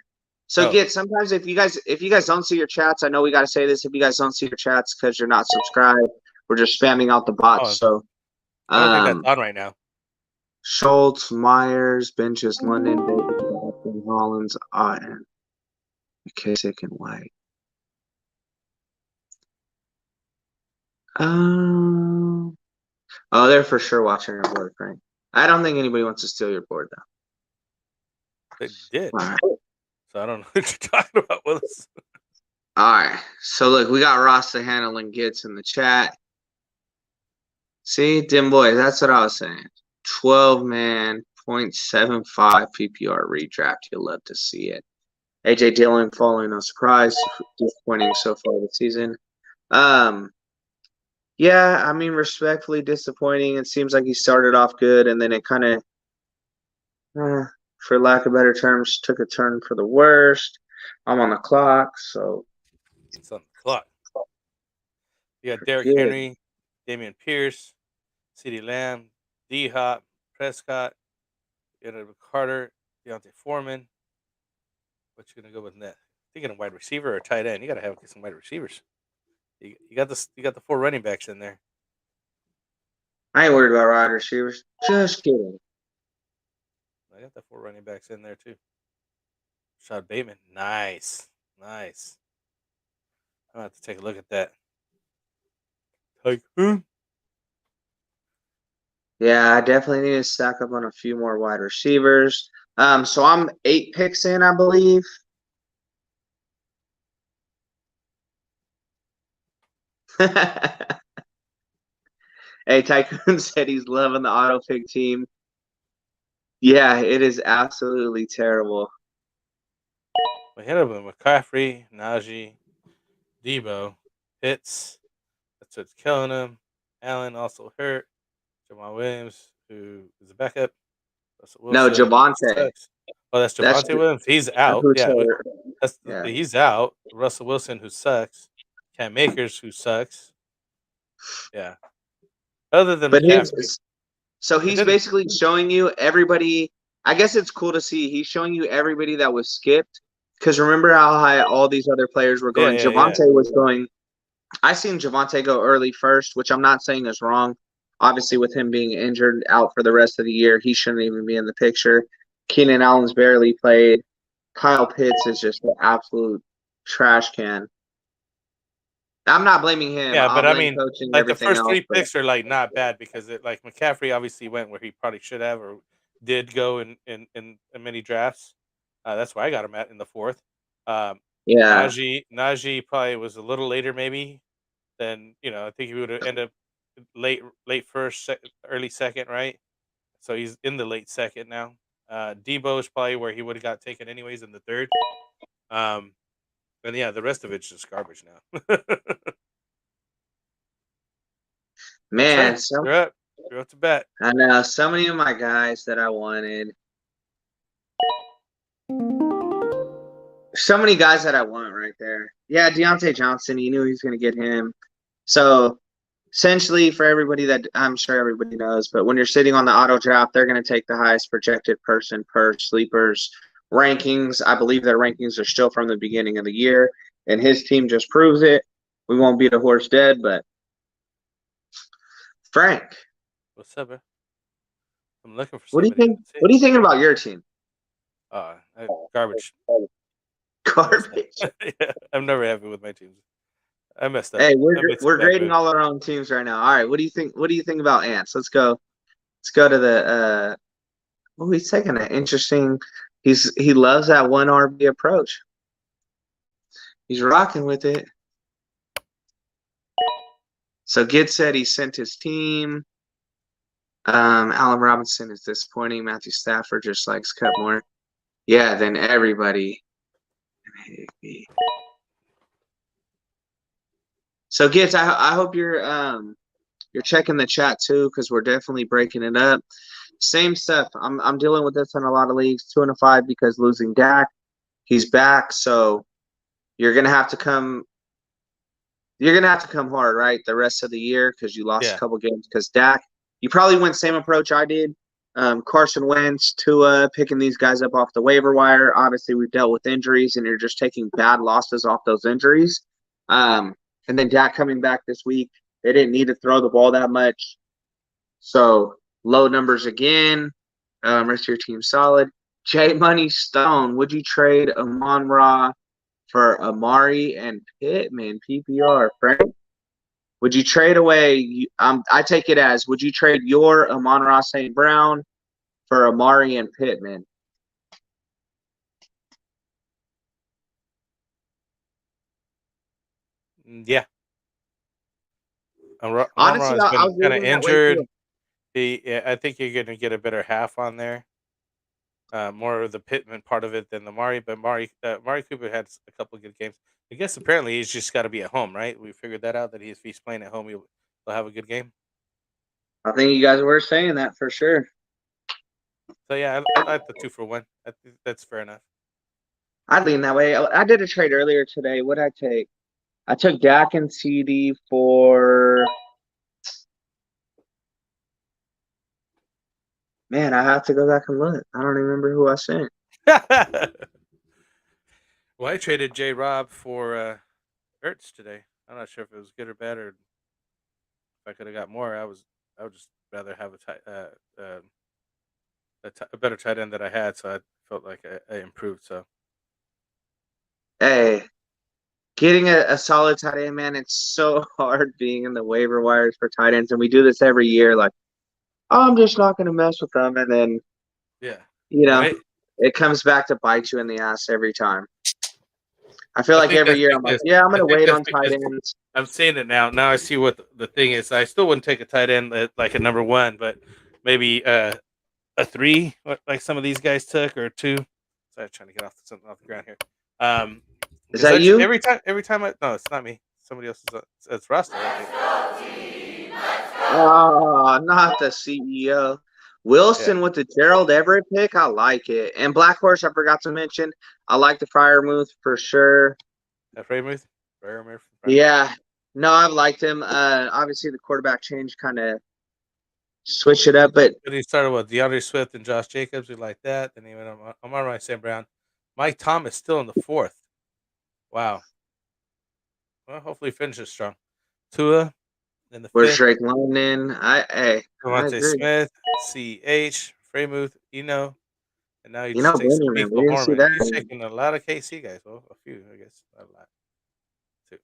So Oh, Gits, sometimes if you guys don't see your chats, I know we got to say this. If you guys don't see your chats because you're not subscribed, we're just spamming out the bots. oh, So I don't think that's on right now. Schultz, Myers, Benches, London, David, Hollins, Otten, McKissick, and White. Oh, they're for sure watching your board, Frank. I don't think anybody wants to steal your board, though. They did. All right. So I don't know what you're talking about, Willis. All right. So, look, we got Ross the handling Gits in the chat. See, dim boys, that's what I was saying. 12-man, 0.75 PPR redraft. You'll love to see it. AJ Dillon following no surprise, disappointing so far this season. Yeah, I mean, respectfully disappointing. It seems like he started off good, and then it kind of, for lack of better terms, took a turn for the worst. I'm on the clock, so It's on the clock. You got Derrick good. Henry, Damian Pierce, CeeDee Lamb, D Hop, Prescott, Carter, Deontay Foreman. What you gonna go with next? Thinking of wide receiver or tight end? You gotta get some wide receivers. You got the 4 running backs in there. I ain't worried about wide receivers. Just kidding. I got the 4 running backs in there too. Rashad Bateman, nice. I'm gonna have to take a look at that. Tycoon. Yeah, I definitely need to stack up on a few more wide receivers. So I'm 8 picks in, I believe. Hey, Tycoon said he's loving the auto pick team. Yeah, it is absolutely terrible. We hit him with McCaffrey, Najee, Debo, Pitts. That's what's killing him. Allen also hurt. Jamal Williams, who is a backup. Russell No, Wilson. Javonte. Sucks. Oh, that's That's Javonte Williams. He's out. who's Yeah, hurt. Yeah. he's out. Russell Wilson, who sucks. Cam Akers, who sucks. Yeah. Other than But McCaffrey. so he's basically showing you everybody. I guess it's cool to see. He's showing you everybody that was skipped. Because remember how high all these other players were going? Yeah. Javonte was going. I seen Javonte go early first, which I'm not saying is wrong. Obviously, with him being injured out for the rest of the year, he shouldn't even be in the picture. Keenan Allen's barely played. Kyle Pitts is just an absolute trash can. I'm not blaming him. Yeah, I'll but I blame mean, coaching and like the everything first else. 3 picks are like not bad because it like McCaffrey obviously went where he probably should have or did go in many drafts. That's where I got him at in the 4th. Um, Yeah. Najee probably was a little later maybe than I think he would have ended up late first, early second, right? So he's in the late second now. Debo is probably where he would have got taken anyways in the 3rd. And yeah, the rest of it's just garbage now. Man, You're up to bat. I know so many of my guys that I wanted. So many guys that I want right there. Yeah, Deontay Johnson, you knew he was going to get him. So essentially, for everybody that I'm sure everybody knows, but when you're sitting on the auto draft, they're going to take the highest projected person per sleepers rankings. I believe their rankings are still from the beginning of the year, and his team just proves it. We won't beat a horse dead, but Frank, What's up, bro? I'm looking for what do you somebody. think? What are you thinking about your team? Garbage. Garbage. Yeah, I'm never happy with my teams. I messed up. Hey, I we're made some we're bad grading moves. all our own teams right now. All right, what do you think? What do you think about Ants? Let's go. Let's go to the. Oh, he's taking an interesting. He loves that one RB approach. He's rocking with it. So Gid said he sent his team. Allen Robinson is disappointing. Matthew Stafford just likes Cutmore. Yeah, then everybody. So Gitz, I hope you're checking the chat too, because we're definitely breaking it up. Same stuff. I'm dealing with this in a lot of leagues, 2-5 because losing Dak. He's back, so you're gonna have to come. You're gonna have to come hard, right? The rest of the year because you lost a couple games because Dak. You probably went same approach I did. Carson Wentz, Tua, picking these guys up off the waiver wire. Obviously, we've dealt with injuries, and you're just taking bad losses off those injuries. And then Dak coming back this week. They didn't need to throw the ball that much. So low numbers again. Rest of your team solid. J Money Stone, would you trade Amon Ra for Amari and Pittman PPR, Frank? Would you trade away? I take it as, would you trade your Amon-Ra St. Brown for Amari and Pittman? Yeah. Honestly, Amon-Ra has I been was kind of leaning that way too. injured. I think you're going to get a better half on there. More of the Pittman part of it than the Mari, but Mari Cooper had a couple of good games. I guess apparently he's just got to be at home, right? We figured that out that if he's playing at home, he'll have a good game. I think you guys were saying that for sure. So yeah, I like the 2 for 1. I think that's fair enough. I'd lean that way. I did a trade earlier today. What did I take? I took Dak and CD for. Man, I have to go back and look. I don't remember who I sent. Well, I traded J. Rob for Ertz today. I'm not sure if it was good or bad, or if I could have got more. I would just rather have a better tight end that I had, so I felt like I improved. So Hey, getting a solid tight end, man, it's so hard being in the waiver wires for tight ends, and we do this every year. Like, I'm just not going to mess with them, and then right? it comes back to bite you in the ass every time. I feel I like think every that's year I'm like, because yeah, I'm going I to think wait that's on tight because ends. I'm saying it now. Now I see what the thing is. I still wouldn't take a tight end like a number 1, but maybe a 3, like some of these guys took, or 2. Sorry, trying to get something off the ground here. Is that you? Every time no, it's not me. Somebody else is. It's Rasta. I think. Oh, not the CEO. Wilson with the Gerald Everett pick. I like it. And Black Horse, I forgot to mention. I like the Freiermuth for sure. Freiermuth? Yeah. No, I've liked him. Obviously, the quarterback change kind of switched it up. But he started with DeAndre Swift and Josh Jacobs. We like that. Then he went on Amon-Ra St. Brown. Mike Thomas still in the 4th. Wow. Well, hopefully he finishes strong. Tua in the 5th. Where's Drake London? I Devontae agree. Smith, CH, Freiermuth, And now he You know, just takes Benjamin, Nico we didn't see Horman. that. He's taking a lot of KC guys. Well, a few, I guess. Not a lot. Too.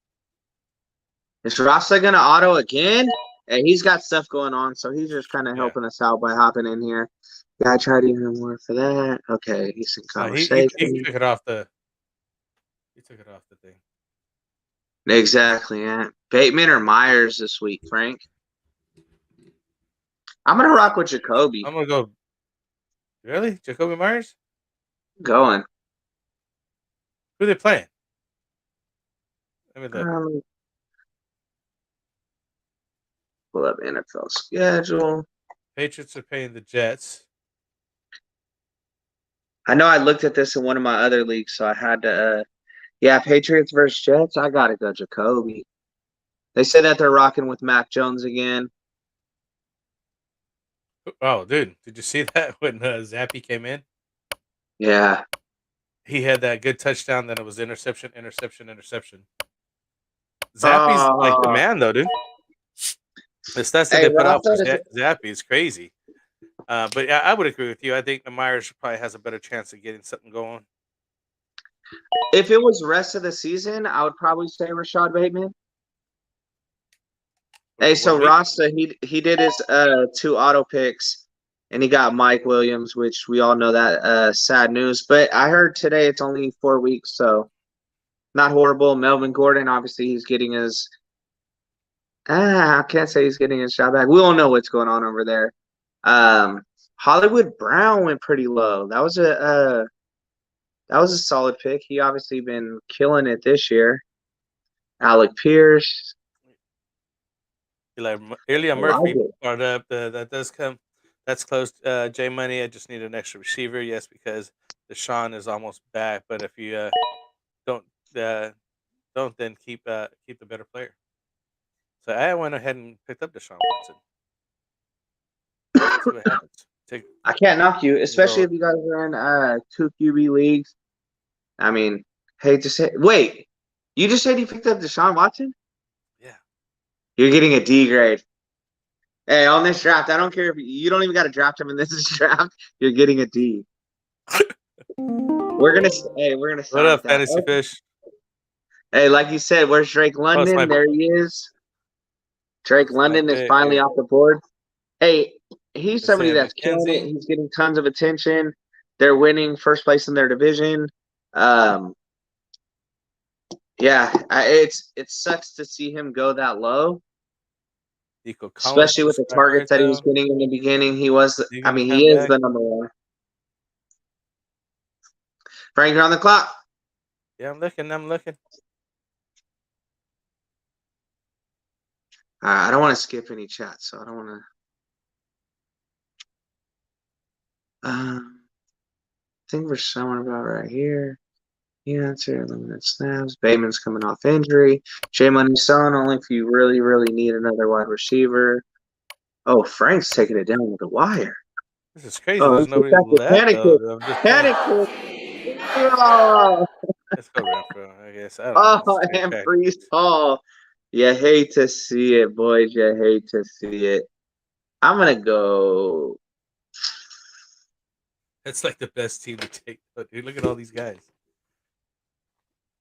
Is Rasta gonna auto again? Hey, he's got stuff going on, so he's just kind of Yeah. helping us out by hopping in here. Yeah, I tried even more for that. Okay, he's in No, conversation. he took it off the. He took it off the thing. Exactly, yeah. Bateman or Myers this week, Frank? I'm gonna rock with Jacoby. I'm gonna go. Really, Jacoby Myers? Going. Who they playing? Let me look. Pull up NFL schedule. Patriots are paying the Jets. I know I looked at this in one of my other leagues, so I had to. Yeah, Patriots versus Jets. I gotta go Jacoby. They said that they're rocking with Mac Jones again. Oh, dude, did you see that when Zappy came in? Yeah. He had that good touchdown. Then it was interception. Zappy's like the man, though, dude. The stats that they put out for Zappy is crazy. But yeah, I would agree with you. I think the Myers probably has a better chance of getting something going. If it was rest of the season, I would probably say Rashad Bateman. Hey, so Rasta, he did his 2 auto picks, and he got Mike Williams, which we all know that sad news. But I heard today it's only 4 weeks, so not horrible. Melvin Gordon, obviously, he's getting his. I can't say he's getting his shot back. We all know what's going on over there. Hollywood Brown went pretty low. That was a solid pick. He obviously been killing it this year. Alec Pierce. Ilya Murphy brought up that does come. That's close. J Money. I just need an extra receiver. Yes, because Deshaun is almost back. But if you don't then keep the better player. So I went ahead and picked up Deshaun Watson. See what happens. I can't knock you, especially if you guys are in 2 QB leagues. I mean, hate to say. Wait, you just said you picked up Deshaun Watson? Yeah. You're getting a D grade. Hey, on this draft, I don't care if you don't even got to draft him in this draft. You're getting a D. We're gonna What up, Fantasy Fish? Hey, like you said, where's Drake London? There he is. Drake London is finally off the board. Hey, he's somebody that's killing it. He's getting tons of attention. They're winning first place in their division. Yeah, it sucks to see him go that low. Especially with the targets that he was getting in the beginning. He is the number one. Frank, you're on the clock. Yeah, I'm looking. I don't want to skip any chat, so I don't want to. I think we're showing about right here. Answer limited snaps. Bateman's coming off injury. J Money's selling only if you really, really need another wide receiver. Oh, Frank's taking it down with the wire. This is crazy. There's nobody left. Panic! Oh. Let's go, Renfro. I guess. I don't know. And freeze Paul. You hate to see it, boys. You hate to see it. I'm gonna go. That's like the best team to take. Dude, look at all these guys.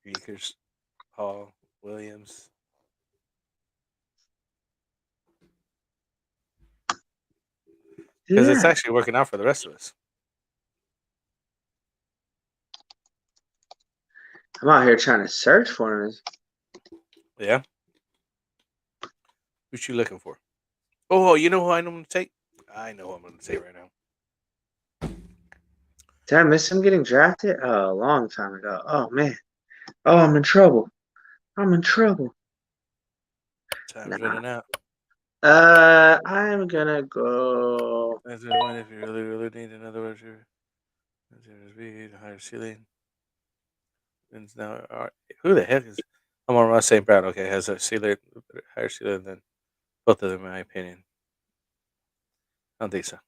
Greekers, Paul, Williams. Because it's actually working out for the rest of us. I'm out here trying to search for him. Yeah. Who's you looking for? Oh, you know who I'm going to take? I know who I'm going to take right now. Did I miss him getting drafted? Oh, a long time ago. Oh, man. Oh, I'm in trouble. Time's running out. I'm going to go. That's the one if you really, really need another word. Higher ceiling. Now, who the heck is? I'm on Ross St. Brown. Okay, has a ceiling, higher ceiling than both of them, in my opinion. I don't think so.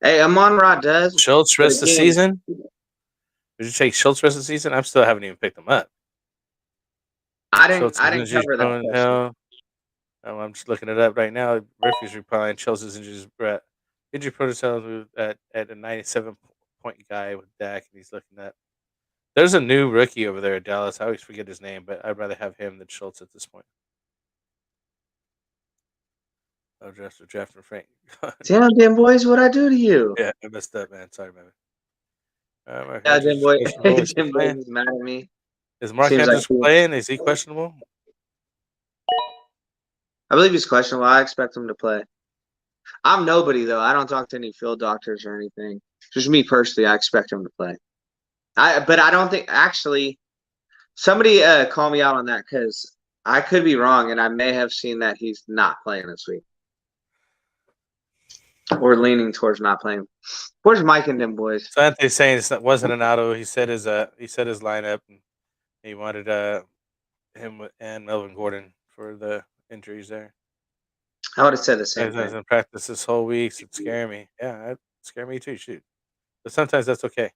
Hey, Amon-Ra does. Schultz rest of the season? Did you take Schultz rest of the season? I still haven't even picked him up. I didn't cover that. I'm just looking it up right now. Riffy's replying. Schultz's injuries Injury protocol at a 97-point guy with Dak, and he's looking at. There's a new rookie over there at Dallas. I always forget his name, but I'd rather have him than Schultz at this point. Oh, drafting Frank. Damn, them boys, what I do to you? Yeah, I messed up, man. Sorry, man. Mark Yeah, Andrews them boys, questionable. Is he them boys playing? is mad at me. Is Mark Seems like Andrews playing? Is he questionable? I believe he's questionable. I expect him to play. I'm nobody though. I don't talk to any field doctors or anything. Just me personally, I expect him to play. But I don't think actually somebody call me out on that because I could be wrong and I may have seen that he's not playing this week. Or leaning towards not playing. Where's Mike and them boys? So Anthony's saying it wasn't an auto. He said his lineup, and he wanted him and Melvin Gordon for the injuries there. I would have said the He same thing. hasn't practiced this whole week. So it's scaring me. Yeah, it scared me too. Shoot, but sometimes that's okay.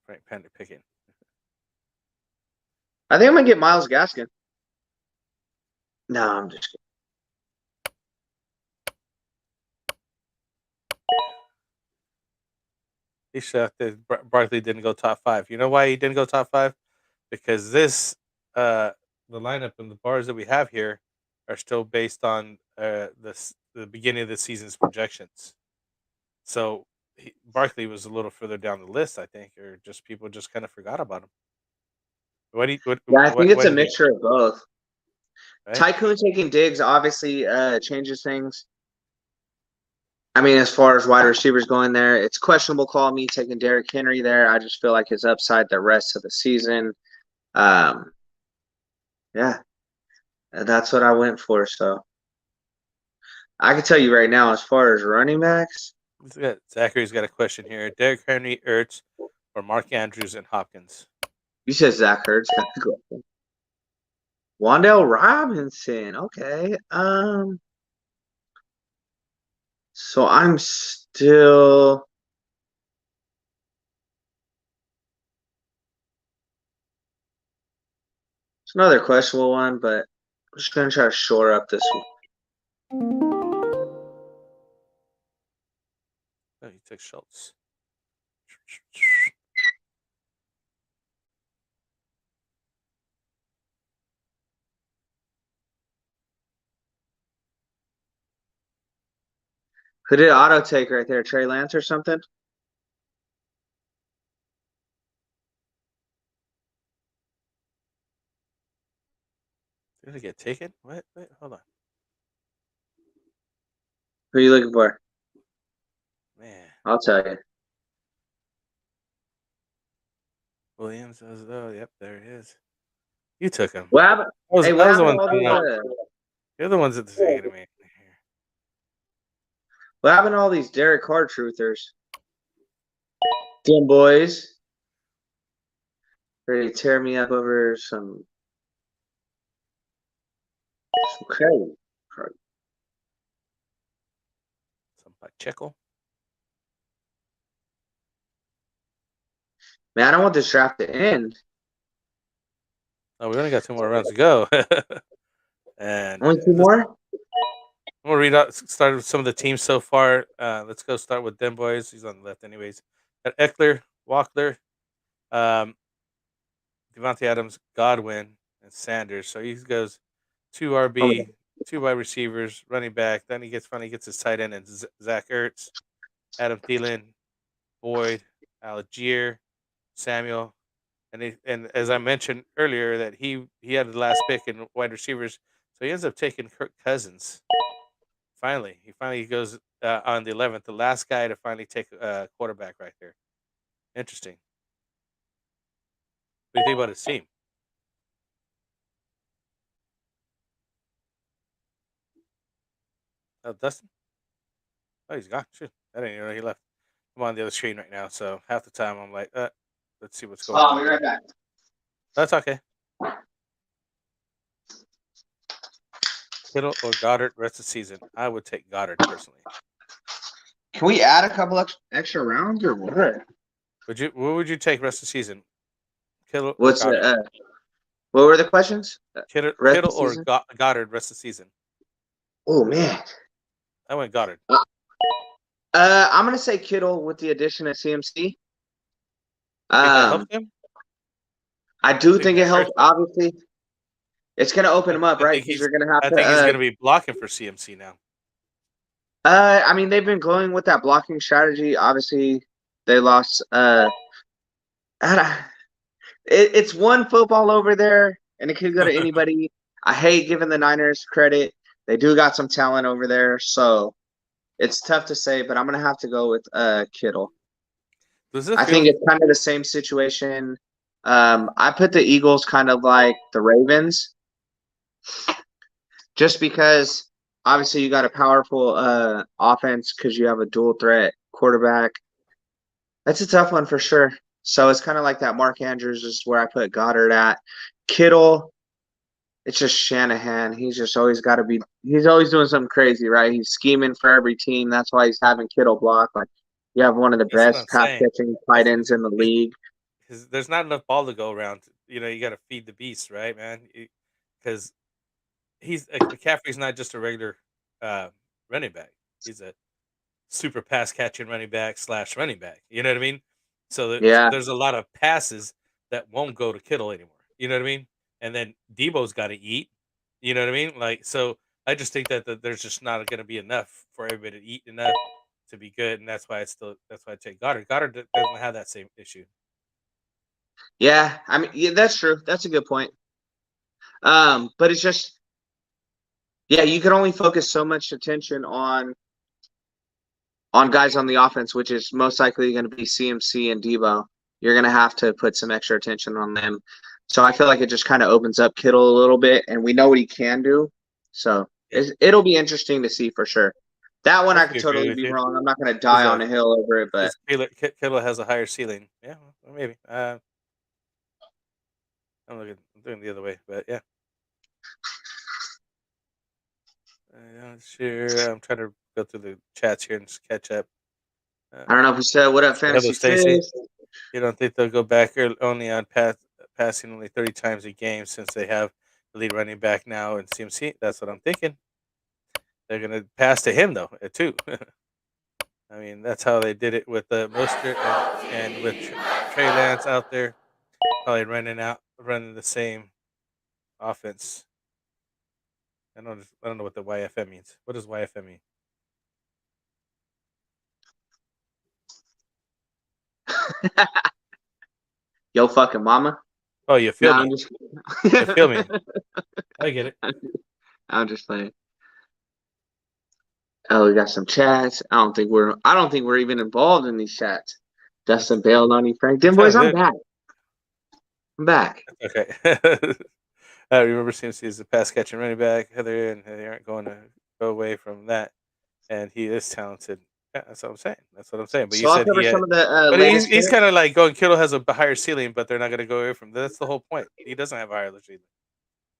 Frank Panda picking. I think I'm gonna get Myles Gaskin. No, I'm just kidding. He's shocked that Barkley didn't go top 5. You know why he didn't go top 5? Because the lineup and the bars that we have here are still based on the beginning of the season's projections. So Barkley was a little further down the list, I think, or just people just kind of forgot about him. I think it's a mixture of both. Right? Tycoon taking Diggs obviously changes things. I mean, as far as wide receivers going there, it's questionable call me taking Derrick Henry there. I just feel like his upside the rest of the season. Yeah, that's what I went for. So I can tell you right now, as far as running backs. Zachary's got a question here. Derrick Henry, Ertz, or Mark Andrews and Hopkins? You said Zach Ertz. Wan'Dale Robinson. Okay. So I'm still. It's another questionable one, but I'm just gonna try to shore up this one. Oh, you took Schultz. Who did auto take right there? Trey Lance or something? Did it get taken? What? Wait, hold on. Who are you looking for? Man. I'll tell you. Williams. Oh, yep, there it is. You took him. What happened? You're the ones that taking to me. What happened to all these Derek Carr truthers? Them boys. Ready to tear me up over some crazy. Some Pacheco. Man, I don't want this draft to end. Oh, we only got 2 more rounds to go. And only 2 more? We'll read out. Start with some of the teams so far. Let's go start with them boys. He's on the left, anyways. Got Eckler, Walkler, Devontae Adams, Godwin, and Sanders. So he goes 2 RB, 2 wide receivers, running back. Then he finally gets his tight end and Zach Ertz, Adam Thielen, Boyd, Algier, Samuel, and as I mentioned earlier, that he had the last pick in wide receivers, so he ends up taking Kirk Cousins. He finally goes on the 11th, the last guy to finally take a quarterback right there. Interesting. What do you think about his team? Oh, Dustin? Oh, he's gone. Shit, I didn't even know he left. I'm on the other screen right now, so half the time I'm like, let's see what's going on. I'll be right back. That's okay. Kittle or Goddard rest of the season? I would take Goddard personally. Can we add a couple extra rounds or what? What would you take rest of the season? Kittle What's or Goddard? What were the questions? Kittle or Goddard rest of the season? Oh man, I went Goddard. I'm gonna say Kittle with the addition of CMC. You think that helps him? I do I think that it helps. hurts him. Obviously, it's gonna open him up, I right? think Because he's. you're gonna have I to. think he's going to be blocking for CMC now. I mean, they've been going with that blocking strategy. Obviously, they lost. It's one football over there, and it could go to anybody. I hate giving the Niners credit. They do got some talent over there, so it's tough to say. But I'm gonna have to go with Kittle. Does it I feel? think it's kind of the same situation. I put the Eagles kind of like the Ravens, just because obviously you got a powerful offense because you have a dual threat quarterback. That's a tough one for sure. So it's kind of like that. Mark Andrews is where I put Goddard at. Kittle, it's just Shanahan. He's just always got to be. He's always doing something crazy, right? He's scheming for every team. That's why he's having Kittle block. Like you have one of the That's what best I'm pass saying. catching tight ends in the league. Because there's not enough ball to go around. You know, you got to feed the beast, right, man? Because he's McCaffrey's not just a regular uh, running back. He's a super pass catching running back / running back. You know what I mean? So Yeah, there's a lot of passes that won't go to Kittle anymore. You know what I mean? And then Debo's got to eat. You know what I mean? Like so, I just think that there's just not going to be enough for everybody to eat enough to be good, and that's why I take Goddard. Goddard doesn't have that same issue. yeah. I mean, yeah, that's true. That's a good point. But it's just, yeah, you can only focus so much attention on guys on the offense, which is most likely going to be CMC and Debo. You're going to have to put some extra attention on them. So I feel like it just kind of opens up Kittle a little bit, and we know what he can do. So Yeah, it'll be interesting to see for sure. That one I I can could agree totally with be you. wrong. I'm not going to Because die on a hill over it, but Kittle has a higher ceiling. Yeah, well, maybe. I'm doing the other way, but yeah. I'm not sure. I'm trying to go through the chats here and just catch up. I don't know if we said what up, Hello, Fantasy Stacy. Fist. You don't think they'll go back only on passing only 30 times a game since they have the lead running back now in CMC? That's what I'm thinking. They're going to pass to him, though, too. I mean, that's how they did it with Mostert and with Trey Lance out there, probably running the same offense. I don't know what the YFM means. What does YFM mean? Yo, fucking mama. Oh, you No, feel I'm me? just. You feel me? I get it. I'm just playing. Oh, we got some chats. I don't think we're even involved in these chats. That's Justin bailed on you, Frank. Dim that's how boys, it I'm is. back. I'm back. Okay. I remember CMC as a pass catching running back, Heather, and they aren't going to go away from that. And he is talented. Yeah, that's what I'm saying. That's what I'm saying. But you So I'll said cover he had, some of the but latest he's picks. kind of like going. Kittle has a higher ceiling, but they're not going to go away from. That's the whole point. He doesn't have a higher ceiling.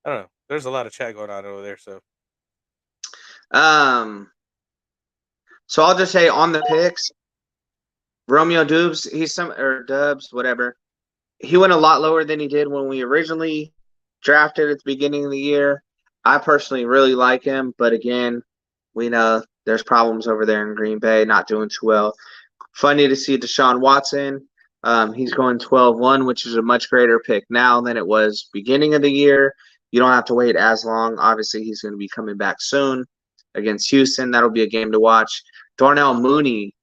I don't know. There's a lot of chat going on over there. So Um, so I'll just say on the picks, Romeo Dubs, Dubs, whatever. He went a lot lower than he did when we originally drafted at the beginning of the year. I personally really like him, but again, we know there's problems over there in Green Bay, not doing too well. Funny to see Deshaun Watson. He's going 12-1, which is a much greater pick now than it was beginning of the year. You don't have to wait as long. Obviously, he's going to be coming back soon against Houston. That'll be a game to watch. Darnell Mooney,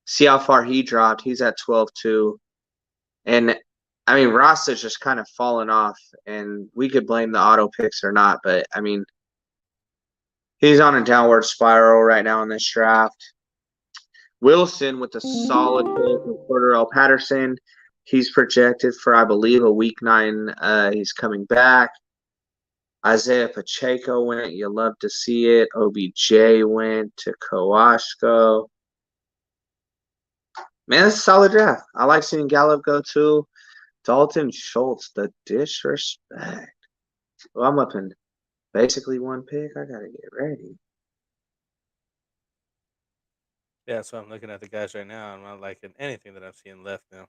see how far he dropped. He's at 12-2. And, I mean, Ross has just kind of fallen off, and we could blame the auto picks or not, but, I mean, he's on a downward spiral right now in this draft. Wilson with a solid pick with Cordell Patterson. He's projected for, I believe, a week 9. He's coming back. Isaiah Pacheco went. You love to see it. OBJ went to Kowashko. Man, it's a solid draft. I like seeing Gallup go too. Dalton Schultz, the disrespect. Well, I'm up in basically one pick. I got to get ready. yeah, so I'm looking at the guys right now. I'm not liking anything that I'm seeing left now.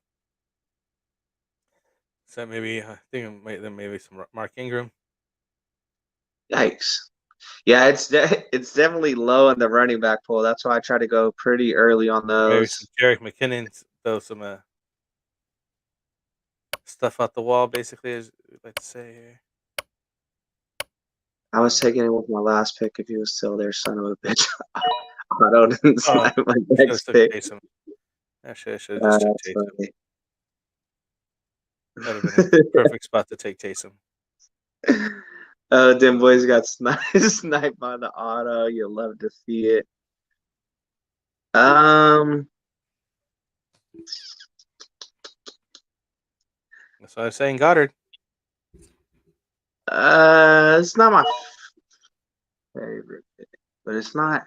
So maybe I think maybe some Mark Ingram. Yikes. Yeah, it's definitely low in the running back pool. That's why I try to go pretty early on Maybe some those. Jerick McKinnon, throw some stuff out the wall, basically, as we like to say here. I was taking it with my last pick if he was still there, son of a bitch. Otto didn't slide my Should have next took pick. Taysom. I should have just took That's Taysom. funny. That would have been a perfect spot to take Taysom. Oh, them boys got sniped by the auto. You'll love to see it. That's what I was saying, Goddard. It's not my favorite pick, but it's not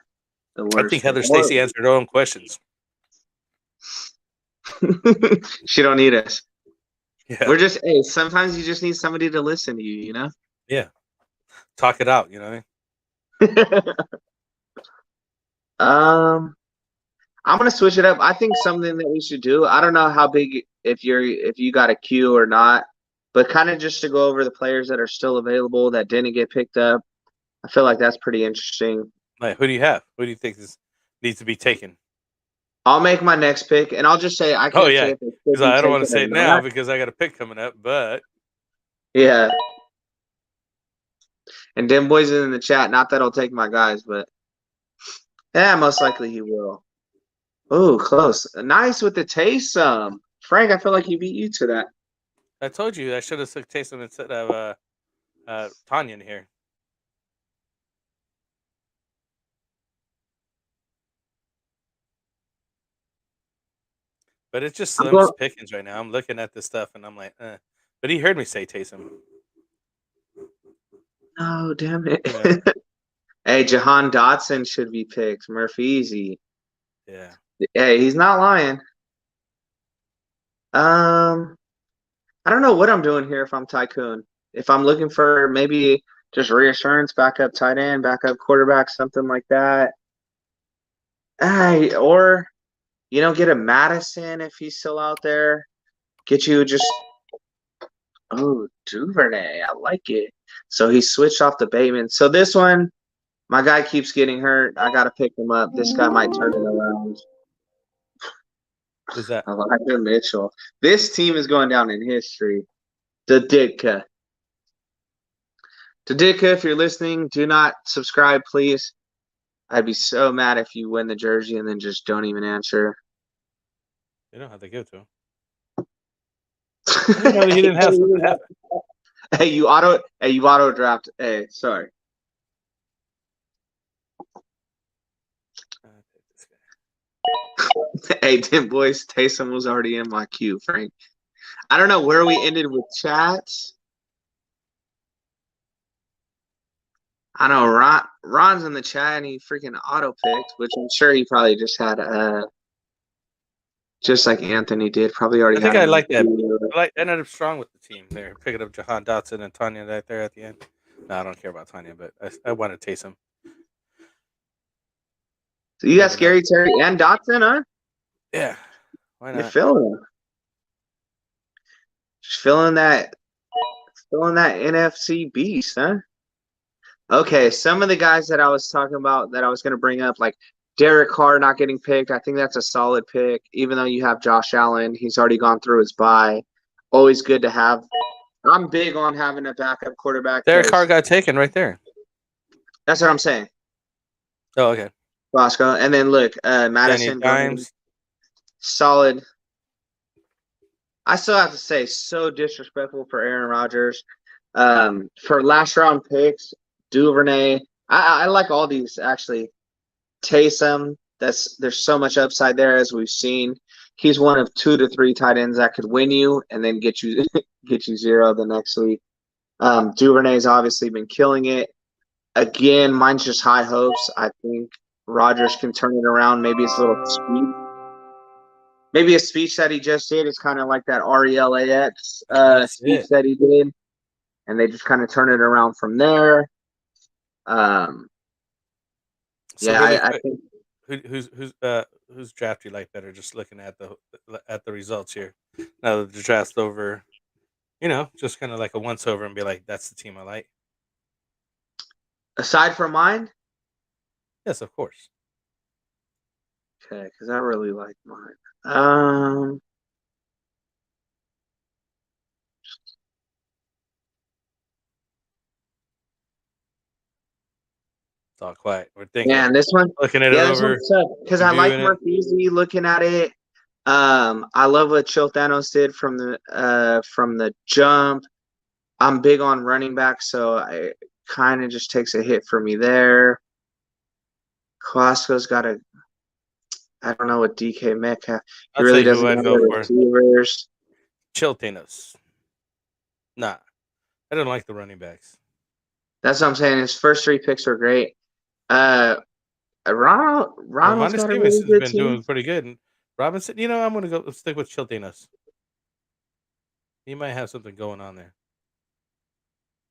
the worst. I think Heather Stacy answered her own questions. She don't need us. Yeah. We're just sometimes you just need somebody to listen to you, you know? Yeah. Talk it out, you know what I mean? I'm gonna switch it up. I think something that we should do. I don't know how big if you got a queue or not, but kind of just to go over the players that are still available that didn't get picked up. I feel like that's pretty interesting. Like, who do you have? Who do you think needs to be taken? I'll make my next pick, and I'll just say I can't say if it's because I don't want to say it now because I got a pick coming up. But yeah, and them boys in the chat. Not that I'll take my guys, but yeah, most likely he will. Oh, close. Nice with the Taysom. Frank, I feel like he beat you to that. I told you I should have took Taysom instead of Tanya in here. But it's just slim pickings right now. I'm looking at this stuff and I'm like, But he heard me say Taysom. Oh, damn it. Yeah. Hey, Jahan Dotson should be picked. Murphy easy. Yeah. Hey, he's not lying. I don't know what I'm doing here if I'm Tycoon. If I'm looking for maybe just reassurance, backup tight end, backup quarterback, something like that. Hey, or get a Madison if he's still out there. Get you just Duvernay. I like it. So he switched off the Bateman. So this one, my guy keeps getting hurt. I gotta pick him up. This guy might turn it around. Who's that? Elijah Mitchell. This team is going down in history. The Ditka. To Ditka, if you're listening, do not subscribe, please. I'd be so mad if you win the jersey and then just don't even answer. You don't have to give to him. I didn't know that he didn't have something happen. Hey, you auto draft. Hey, sorry. Hey, Tim boys, Taysom was already in my queue, Frank. I don't know where we ended with chats. I know Ron's in the chat and he freaking auto picked, which I'm sure he probably just had just like Anthony did. Probably already. I think I like that. I ended up strong with the team there, picking up Jahan Dotson and Tanya right there at the end. No, I don't care about Tanya, but I want to Taysom. So you got Scary Terry and Dotson, huh? Yeah. Why not? You're feeling it. Just feeling that NFC beast, huh? Okay, some of the guys that I was talking about that I was going to bring up, like Derek Carr not getting picked, I think that's a solid pick. Even though you have Josh Allen, he's already gone through his bye. Always good to have. I'm big on having a backup quarterback. Derek Carr got taken right there. That's what I'm saying. Oh, okay. Bosco. And then look, Madison. Solid. I still have to say, so disrespectful for Aaron Rodgers. For last round picks, Duvernay. I like all these actually. Taysom, there's so much upside there as we've seen. He's one of 2 to 3 tight ends that could win you and then get you 0 the next week. Duvernay's obviously been killing it. Again, mine's just high hopes. I think Rodgers can turn it around. Maybe it's a little speed. Maybe a speech that he just did is kind of like that RELAX speech that he did, and they just kind of turn it around from there. So yeah, really I think whose draft you like better? Just looking at the results here. Now that the draft's over, just kind of like a once over and be like, that's the team I like. Aside from mine? Yes, of course. Okay, because I really like mine. Um, It's all quiet. We're thinking, Man, this one, looking it yeah, this over, one's tough because I like reviewing it. Murphy looking at it. I love what Chill Thanos did from the jump. I'm big on running back, so I kind of just takes a hit for me there. Costco's got a, I don't know what DK Metcalf. He I'll tell really you who doesn't I'd have go the for. receivers. Chill Thanos. Nah, I don't like the running backs. That's what I'm saying. His first three picks were great. Uh, Ronald's Ramondre got a really Stevenson's good been team doing pretty good. And Robinson, I'm gonna go stick with Chill Thanos. He might have something going on there.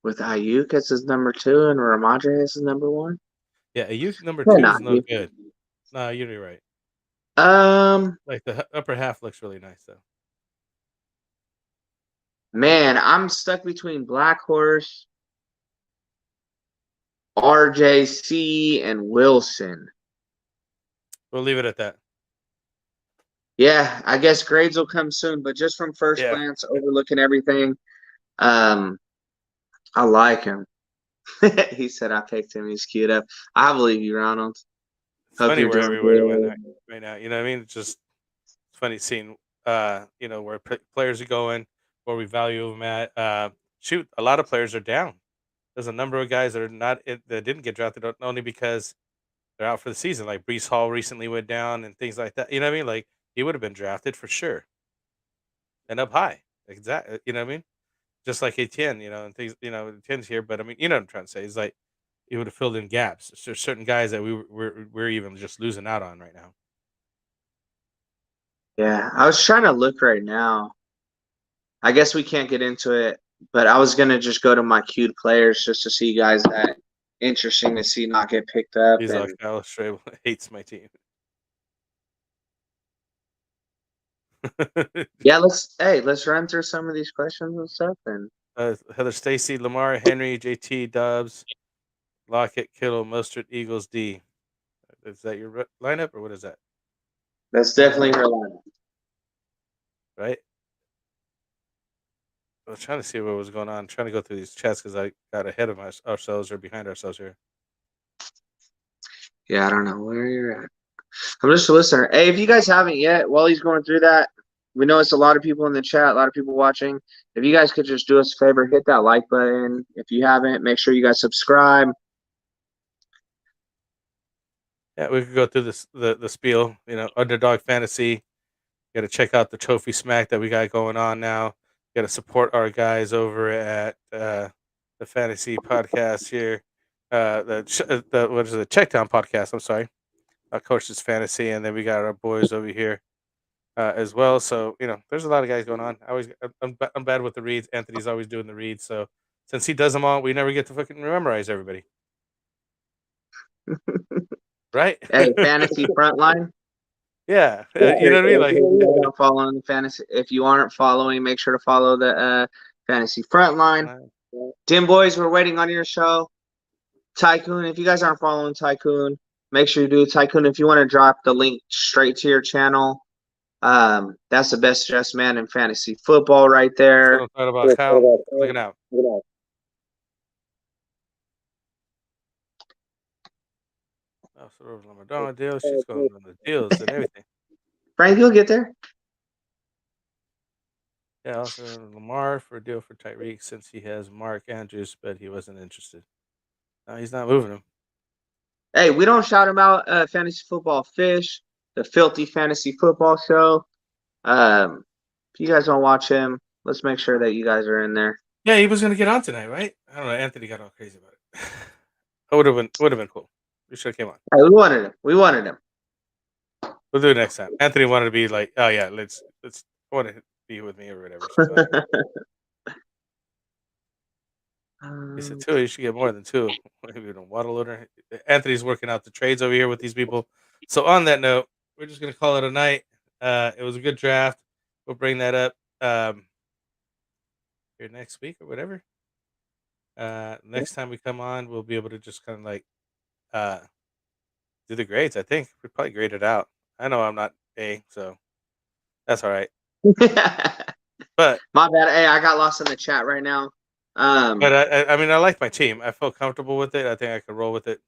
with Ayuk as his number 2 and Ramondre as his number 1. Yeah, Ayuk number Yeah, 2 is not no you. good. Nah, you're right. Um, Like the upper half looks really nice though. man, I'm stuck between Black Horse, RJC, and Wilson. We'll leave it at that. Yeah, I guess grades will come soon, but just from first Yeah. glance, overlooking everything, I like him. He said I picked him. He's queued up. I believe you, Ronald. It's Hope funny you're where doing everybody went good. right now. You know what I mean? It's just funny seeing, where players are going, where we value them at. Shoot, a lot of players are down. There's a number of guys that are not that didn't get drafted only because they're out for the season. Like Brees Hall recently went down and things like that. You know what I mean? Like he would have been drafted for sure and up high. Exactly. You know what I mean? Just like Etienne, and things. Etienne's here, but I mean, you know what I'm trying to say? It's like he would have filled in gaps. There's certain guys that we're even just losing out on right now. Yeah, I was trying to look right now. I guess we can't get into it, but I was gonna just go to my queued players just to see guys that interesting to see not get picked up. He's like And Kyle Strable hates my team. yeah, let's run through some of these questions and stuff. And Heather Stacy, Lamar, Henry, JT, Dobbs, Lockett, Kittle, Mostert, Eagles, D. Is that your lineup or what is that? that's definitely her lineup. Right? I was trying to see what was going on. I'm trying to go through these chats because I got ahead of ourselves or behind ourselves here. Yeah, I don't know where you're at. I'm just a listener. Hey, if you guys haven't yet, while he's going through that, we know it's a lot of people in the chat, a lot of people watching. If you guys could just do us a favor, hit that like button. If you haven't, make sure you guys subscribe. Yeah, we could go through this the spiel. Underdog fantasy. Got to check out the trophy smack that we got going on now. Got to support our guys over at the fantasy podcast here. The what is it? Checkdown podcast. I'm sorry. Coach's fantasy, and then we got our boys over here as well. So there's a lot of guys going on. I'm bad with the reads. Anthony's always doing the reads. So since he does them all, we never get to fucking memorize everybody. Right? Hey, fantasy frontline. Yeah, you know what I mean. Like, Following the fantasy. If you aren't following, make sure to follow the fantasy frontline. Dim boys, we're waiting on your show. Tycoon, if you guys aren't following Tycoon, make sure you do. Tycoon, if you want to drop the link straight to your channel, that's the best dressed man in fantasy football right there. What I'm talking about, Kyle. Looking out. Oh, so Ramadan deal. She's going on the deals and everything. Frank, you'll get there. Yeah, also Lamar for a deal for Tyreek since he has Mark Andrews, but he wasn't interested. No, he's not moving him. Hey, we don't shout him out. Fantasy Football Fish, the Filthy Fantasy Football Show. If you guys don't watch him, let's make sure that you guys are in there. Yeah, he was gonna get on tonight, right? I don't know. Anthony got all crazy about it. It would have been cool. We should have came on. Hey, we wanted him. We wanted him. We'll do it next time. Anthony wanted to be like, oh yeah, let's want to be with me or whatever. So go ahead. He said 2. You should get more than 2. Maybe a waddle loader. Anthony's working out the trades over here with these people. So on that note, we're just gonna call it a night. It was a good draft. We'll bring that up here next week or whatever. Next time we come on, we'll be able to just kind of like do the grades. I think we probably grade it out. I know I'm not A, so that's all right. But My bad. Hey, I got lost in the chat right now. but I mean, I like my team. I feel comfortable with it. I think I could roll with it.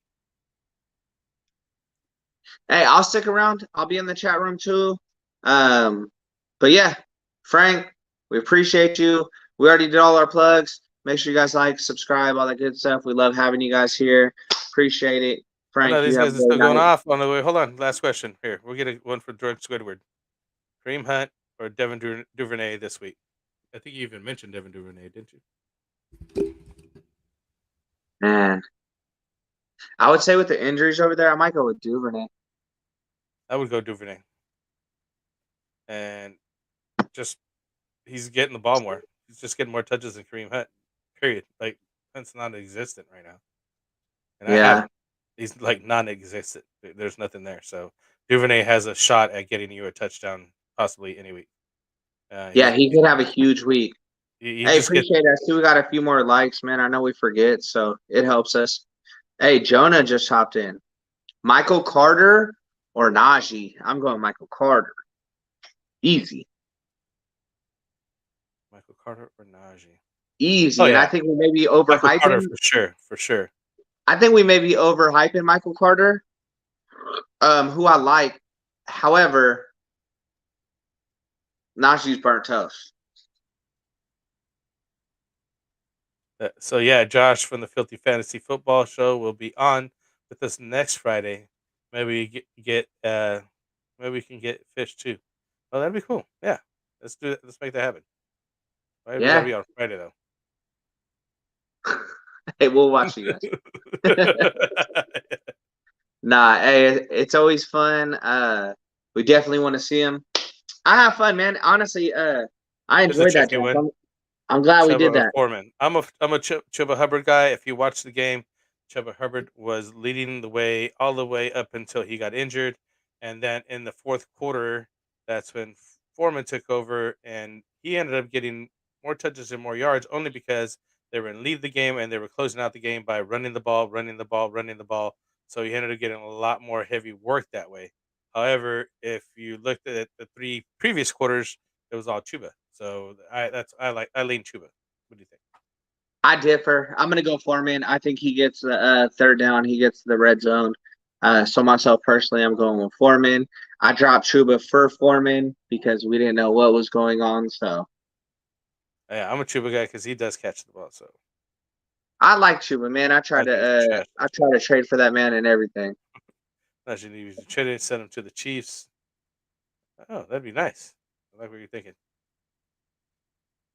Hey, I'll stick around. I'll be in the chat room too. But yeah, Frank, we appreciate you. We already did all our plugs. Make sure you guys like, subscribe, all that good stuff. We love having you guys here. Appreciate it. I Frank, know these you have a guys are still great going night. off on the way. Hold on, last question here. We'll get one for George Squidward. Kareem Hunt or Devin Duvernay this week? I think you even mentioned Devin Duvernay, didn't you? Man, I would say with the injuries over there, I might go with Duvernay. I would go Duvernay. And just he's getting the ball more. He's just getting more touches than Kareem Hunt. Period. Like Hunt's non-existent right now. And I have him. He's like non-existent. There's nothing there. So Duvernay has a shot at getting you a touchdown possibly any week. Yeah, he could have a huge week. Hey, appreciate that. We got a few more likes, man. I know we forget, so it helps us. Hey, Jonah just hopped in. Michael Carter or Najee? I'm going Michael Carter. Easy. Michael Carter or Najee? Easy. And I think we may be overhyping. For sure. I think we may be overhyping Michael Carter, who I like. However, Najee's burnt toast. So yeah, Josh from the Filthy Fantasy Football Show will be on with us next Friday. Maybe maybe we can get Fish too. Oh, that'd be cool. Yeah, let's do it. Let's make that happen. Right? We gotta be on Friday though. Hey, we'll watch you guys. Nah, hey, it's always fun. We definitely want to see him. I have fun, man. Honestly, I enjoyed that. I'm glad we did that. Foreman. I'm a Chuba Hubbard guy. If you watch the game, Chuba Hubbard was leading the way all the way up until he got injured, and then in the fourth quarter, that's when Foreman took over, and he ended up getting more touches and more yards only because they were in lead the game and they were closing out the game by running the ball. So he ended up getting a lot more heavy work that way. However, if you looked at the 3 previous quarters, it was all Chuba. So I lean Chuba. What do you think? I differ. I'm gonna go Foreman. I think he gets the third down. He gets the red zone. So myself personally, I'm going with Foreman. I dropped Chuba for Foreman because we didn't know what was going on. So yeah, I'm a Chuba guy because he does catch the ball. So I like Chuba, man. I try to trade for that man and everything. Imagine you trade it, send him to the Chiefs. Oh, that'd be nice. I like what you're thinking.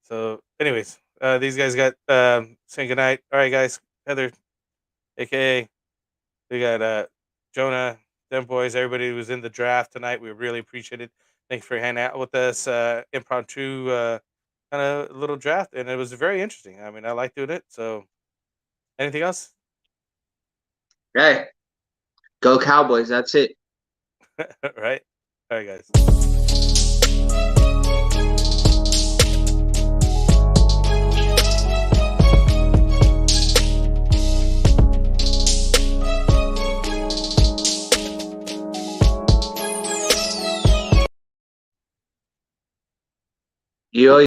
So, anyways, these guys got saying goodnight. All right, guys. Heather, aka we got Jonah, them boys, everybody who was in the draft tonight. We really appreciate it. Thanks for hanging out with us. Impromptu kind of little draft, and it was very interesting. I mean, I like doing it. So, anything else? Hey, go Cowboys. That's it. Right. All right, guys. You